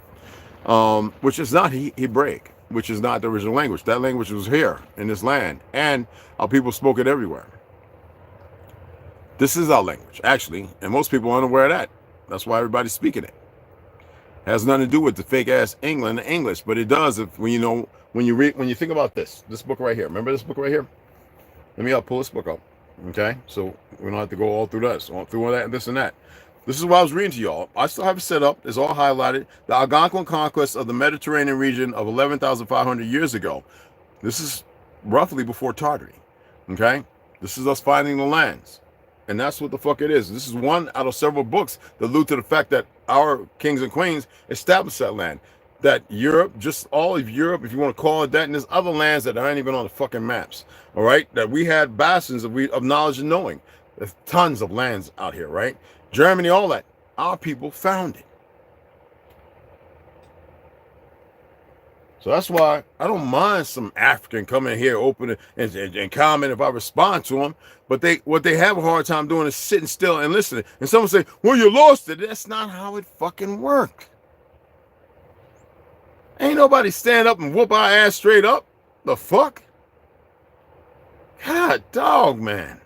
Which is not Hebraic, which is not the original language. That language was here in this land, and our people spoke it everywhere. This is our language, actually, and most people aren't aware of that. That's why everybody's speaking it. Has nothing to do with the fake ass English, but it does if when you think about this book right here. Remember this book right here? Let me pull this book up. Okay, so we don't have to go all through this, through all that and this and that. This is what I was reading to y'all. I still have it set up. It's all highlighted. The Algonquin conquest of the Mediterranean region of 11,500 years ago. This is roughly before Tartary. Okay, this is us finding the lands. And that's what the fuck it is. This is one out of several books that allude to the fact that our kings and queens established that land. That Europe, just all of Europe, if you want to call it that, and there's other lands that aren't even on the fucking maps, all right? That we had bastions of knowledge and knowing. There's tons of lands out here, right? Germany, all that. Our people found it. So that's why I don't mind some African coming here, open and comment if I respond to them. But what they have a hard time doing is sitting still and listening. And someone say, well, you lost it. That's not how it fucking works. Ain't nobody stand up and whoop our ass straight up. The fuck? God dog, man.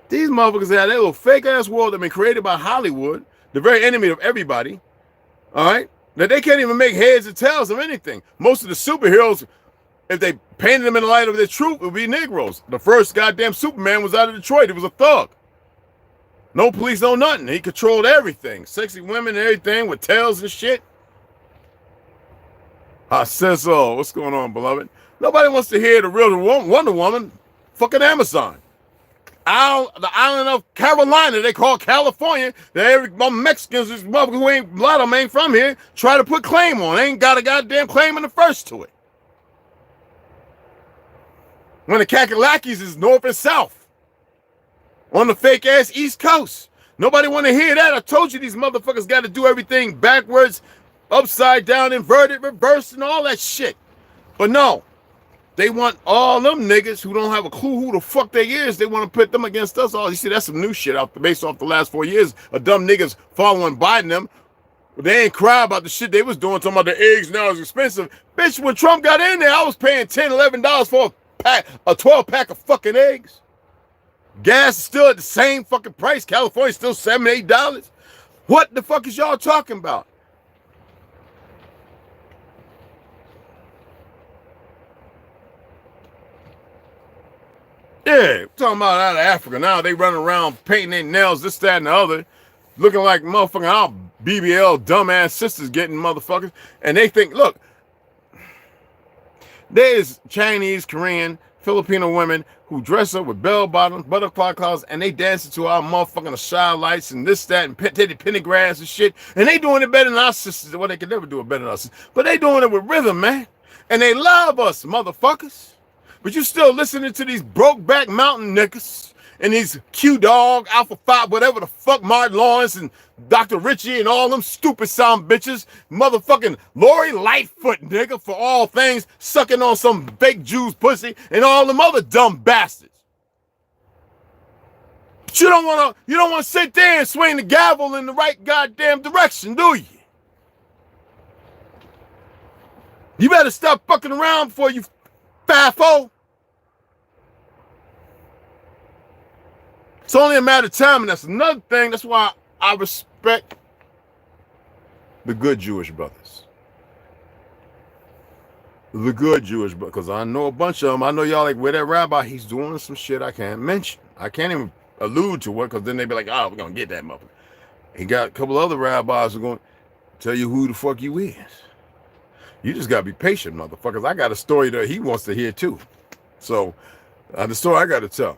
These motherfuckers had that little fake ass world that been created by Hollywood, the very enemy of everybody. All right? That they can't even make heads or tails of anything. Most of the superheroes, if they painted them in the light of their truth, it would be Negroes. The first goddamn Superman was out of Detroit. He was a thug. No police, no nothing. He controlled everything. Sexy women and everything with tails and shit. I said so. What's going on, beloved? Nobody wants to hear the real Wonder Woman. Fucking Amazon. The island of Carolina, they call California, that every Mexicans, who ain't, a lot of them ain't from here, try to put claim on. They ain't got a goddamn claim in the first to it. When the Kakalakis is north and south on the fake ass East Coast. Nobody want to hear that. I told you these motherfuckers got to do everything backwards, upside down, inverted, reversed, and all that shit. But no. They want all them niggas who don't have a clue who the fuck they is. They want to put them against us all. You see, that's some new shit based off the last 4 years of dumb niggas following Biden them. They ain't cry about the shit they was doing, talking about the eggs now is expensive. Bitch, when Trump got in there, I was paying $10, $11 for a 12-pack of fucking eggs. Gas is still at the same fucking price. California's still $7, $8. What the fuck is y'all talking about? Yeah, talking about out of Africa. Now they running around painting their nails, this, that, and the other, looking like motherfucking our BBL dumbass sisters getting motherfuckers. And they think, look, there's Chinese, Korean, Filipino women who dress up with bell bottoms, butterfly collars, and they dancing to our motherfucking shy lights and this, that, and pentagrass and shit. And they doing it better than our sisters. Well, they can never do it better than us. But they doing it with rhythm, man. And they love us, motherfuckers. But you still listening to these Brokeback Mountain niggas and these Q-Dog, Alpha 5, whatever the fuck, Martin Lawrence and Dr. Richie and all them stupid sound bitches, motherfucking Lori Lightfoot nigga for all things, sucking on some fake Jews pussy and all them other dumb bastards. But you don't wanna sit there and swing the gavel in the right goddamn direction, do you? You better stop fucking around before you FAFO. It's only a matter of time, and that's another thing. That's why I respect the good Jewish brothers. The good Jewish brothers, because I know a bunch of them. I know y'all like, where that rabbi, he's doing some shit I can't mention. I can't even allude to it, because then they be like, oh, we're going to get that motherfucker. He got a couple other rabbis who are going to tell you who the fuck you is. You just got to be patient, motherfuckers. I got a story that he wants to hear, too. So, the story I got to tell.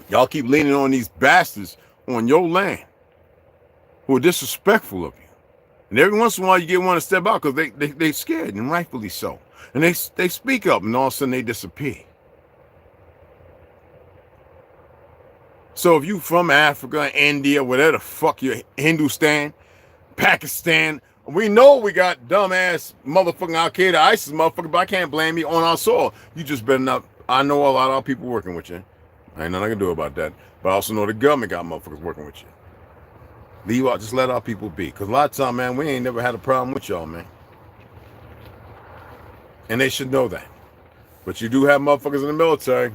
Y'all keep leaning on these bastards on your land who are disrespectful of you. And every once in a while you get one to step out because they scared, and rightfully so. And they speak up, and all of a sudden they disappear. So if you from Africa, India, whatever the fuck you're, Hindustan, Pakistan, we know we got dumbass motherfucking Al-Qaeda, ISIS motherfucker, but I can't blame you on our soil. You just better not. I know a lot of our people working with you. I ain't nothing I can do about that. But I also know the government got motherfuckers working with you. Leave out, just let our people be. Because a lot of time, man, we ain't never had a problem with y'all, man. And they should know that. But you do have motherfuckers in the military.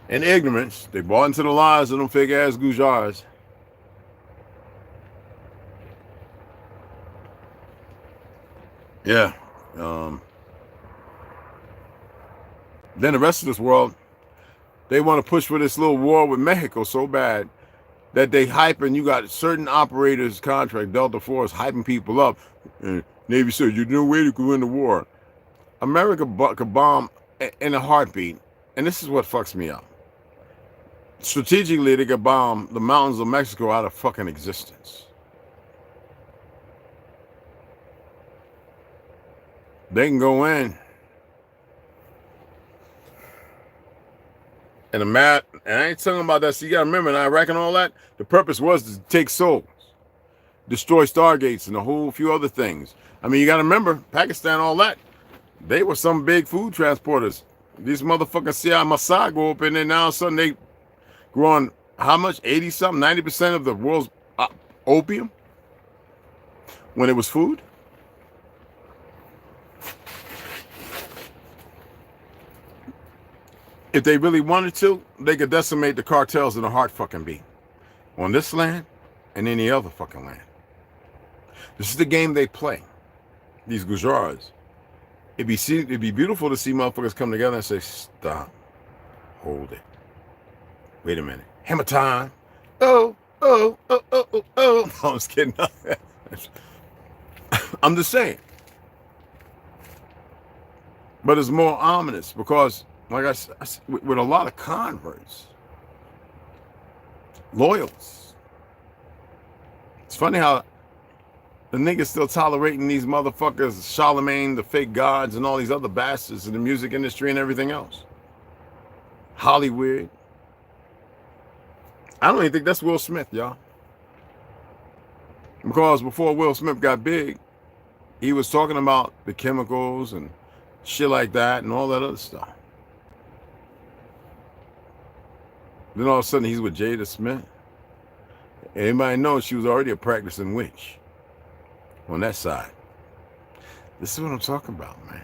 In ignorance, they bought into the lies of them fake ass Gujars. Yeah. Then the rest of this world, they want to push for this little war with Mexico so bad that they hyping. You got certain operators contract, Delta Force, hyping people up. And Navy said, "You're no way to go in the war." America could bomb in a heartbeat. And this is what fucks me up. Strategically, they could bomb the mountains of Mexico out of fucking existence. They can go in. And I ain't talking about that. So you gotta remember, in Iraq and all that, the purpose was to take souls, destroy Stargates and a whole few other things. I mean, you gotta remember, Pakistan, all that, they were some big food transporters. These motherfucking CI Mossad go up in there now, all of a sudden they growing how much? 80-something, 90% of the world's opium when it was food? If they really wanted to, they could decimate the cartels in a heart fucking beat. On this land and any other fucking land. This is the game they play. These Gujars. It'd be beautiful to see motherfuckers come together and say, stop. Hold it. Wait a minute. Hammer time. Oh. No, I'm just kidding. I'm just saying. But it's more ominous because, like I said, with a lot of converts, loyals. It's funny how the niggas still tolerating these motherfuckers, Charlemagne, the fake gods, and all these other bastards in the music industry and everything else. Hollywood. I don't even think that's Will Smith, y'all. Because before Will Smith got big, he was talking about the chemicals and shit like that and all that other stuff. Then all of a sudden he's with Jada Smith. Anybody knows she was already a practicing witch on that side. This is what I'm talking about, man.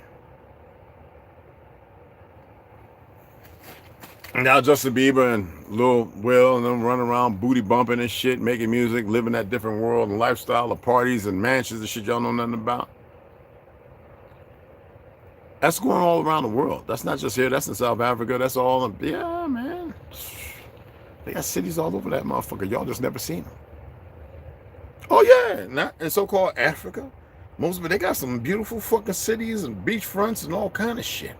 Now Justin Bieber and Lil Will and them running around booty bumping and shit, making music, living that different world and lifestyle of parties and mansions and shit y'all know nothing about. That's going all around the world. That's not just here. That's in South Africa. That's all. Yeah, man. They got cities all over that motherfucker. Y'all just never seen them. Oh, yeah. Not in so-called Africa. Most of it, they got some beautiful fucking cities and beachfronts and all kind of shit.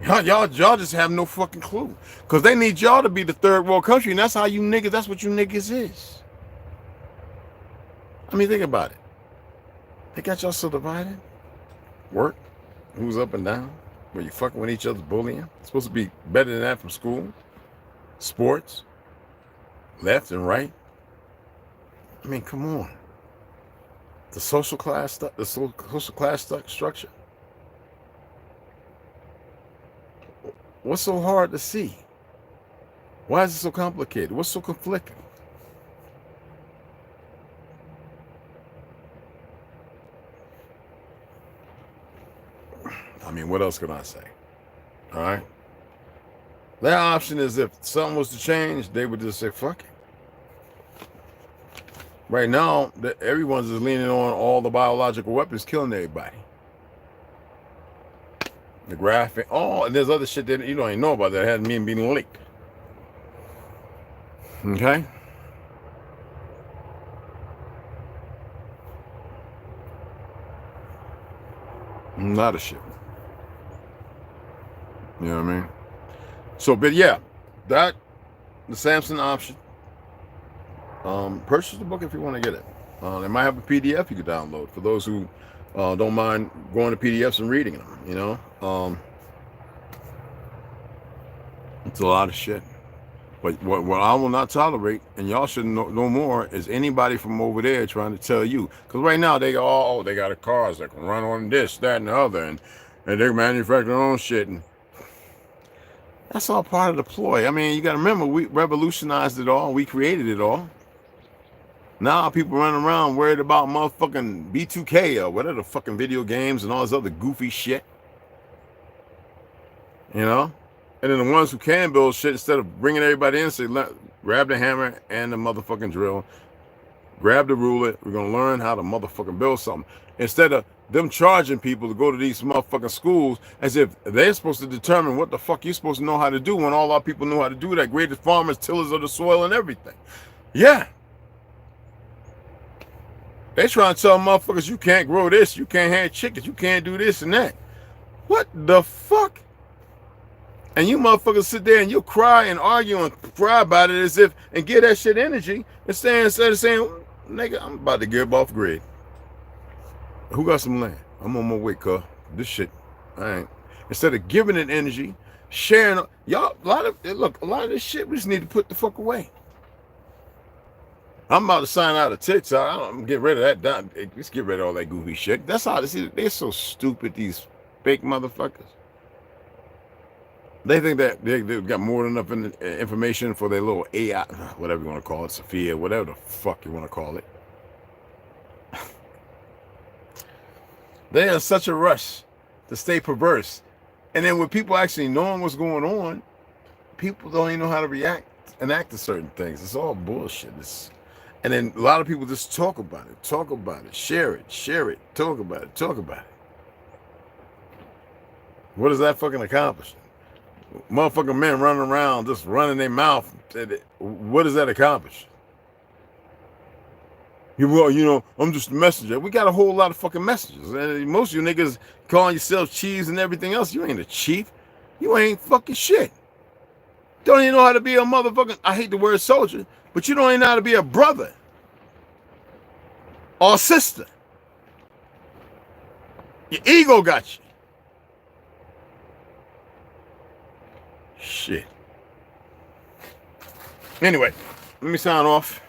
Y'all just have no fucking clue. Because they need y'all to be the third world country, and that's how you niggas, that's what you niggas is. I mean, think about it. They got y'all so divided. Work. Who's up and down? Where you fucking with each other, bullying. It's supposed to be better than that from school. Sports. Left and right. I mean, come on. The social class stuff, the social class structure. What's so hard to see? Why is it so complicated? What's so conflicting? I mean, what else can I say? All right. Their option is if something was to change, they would just say, fuck it. Right now, everyone's just leaning on all the biological weapons killing everybody. The graphic, and there's other shit that you don't even know about that hasn't even been leaked. Okay? A lot of shit. You know what I mean? So, but yeah, the Samson option. Purchase the book if you want to get it. They might have a PDF you could download for those who don't mind going to PDFs and reading them, you know? It's a lot of shit. But what I will not tolerate, and y'all should know more, is anybody from over there trying to tell you. Because right now they they got cars that can run on this, that, and the other, and they manufacture their own shit. And that's all part of the ploy. I mean, you got to remember, we revolutionized it all. We created it all. Now people running around worried about motherfucking B2K or whatever the fucking video games and all this other goofy shit. You know? And then the ones who can build shit, instead of bringing everybody in, say, grab the hammer and the motherfucking drill. Grab the ruler. We're going to learn how to motherfucking build something. Instead of them charging people to go to these motherfucking schools as if they're supposed to determine what the fuck you're supposed to know how to do when all our people know how to do that. Greatest farmers, tillers of the soil and everything. Yeah. They trying to tell motherfuckers you can't grow this, you can't have chickens, you can't do this and that. What the fuck? And you motherfuckers sit there and you cry and argue and cry about it as if, and give that shit energy, instead of saying, nigga, I'm about to give off grid. Who got some land? I'm on my way, cuz. This shit, I ain't. Instead of giving it energy, sharing, y'all, a lot of this shit we just need to put the fuck away. I'm about to sign out of TikTok. I'm get rid of that. Let's get rid of all that goofy shit. That's how this is. They're so stupid, these fake motherfuckers. They think that they've got more than enough information for their little AI, whatever you want to call it, Sophia, whatever the fuck you want to call it. They're in such a rush to stay perverse. And then with people actually knowing what's going on, people don't even know how to react and act to certain things. It's all bullshit. And then a lot of people just talk about it, share it, talk about it. What does that fucking accomplish? Motherfucking men running around just running their mouth. What does that accomplish? I'm just a messenger. We got a whole lot of fucking messengers. And most of you niggas calling yourselves chiefs and everything else. You ain't a chief. You ain't fucking shit. Don't even know how to be a motherfucking, I hate the word soldier, but you don't even know how to be a brother or sister. Your ego got you. Shit. Anyway, let me sign off.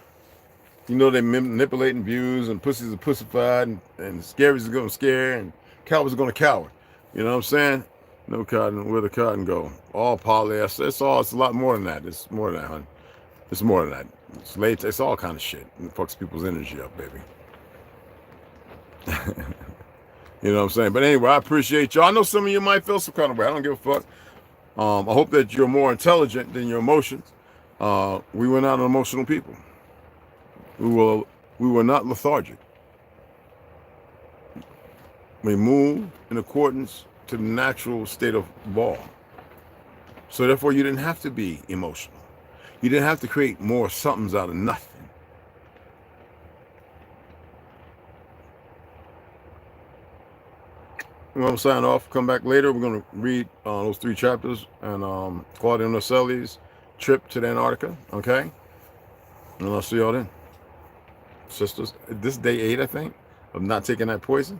You know they're manipulating views, and pussies are pussified, and scaries are going to scare, and cowards are going to cower. You know what I'm saying? No cotton, where the cotton go? All polyester. It's a lot more than that. It's more than that, hon. It's more than that. It's latex. It's all kind of shit. It fucks people's energy up, baby. You know what I'm saying? But anyway, I appreciate y'all. I know some of you might feel some kind of way. I don't give a fuck. I hope that you're more intelligent than your emotions. We were not emotional people. We were not lethargic. We moved in accordance to the natural state of law. So therefore, you didn't have to be emotional. You didn't have to create more somethings out of nothing. I'm going to sign off, come back later. We're going to read those 3 chapters and Claudia Nocelli's trip to the Antarctica, okay? And I'll see y'all then. Sisters, this day 8, I think, of not taking that poison.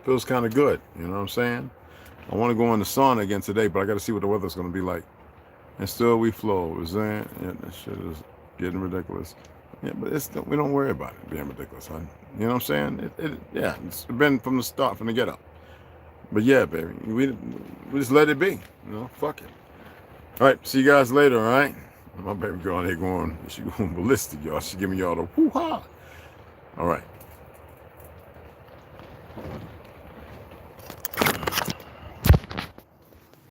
Feels kind of good, you know what I'm saying? I want to go in the sauna again today, but I got to see what the weather's going to be like. And still we flow. We're saying, yeah, that shit is getting ridiculous. Yeah, but we don't worry about it being ridiculous, huh? You know what I'm saying? Yeah, it's been from the start, from the get-up. But yeah, baby, we just let it be. You know, fuck it. All right, see you guys later, all right? My baby girl, she going ballistic, y'all. She giving y'all the whoo-ha. All right.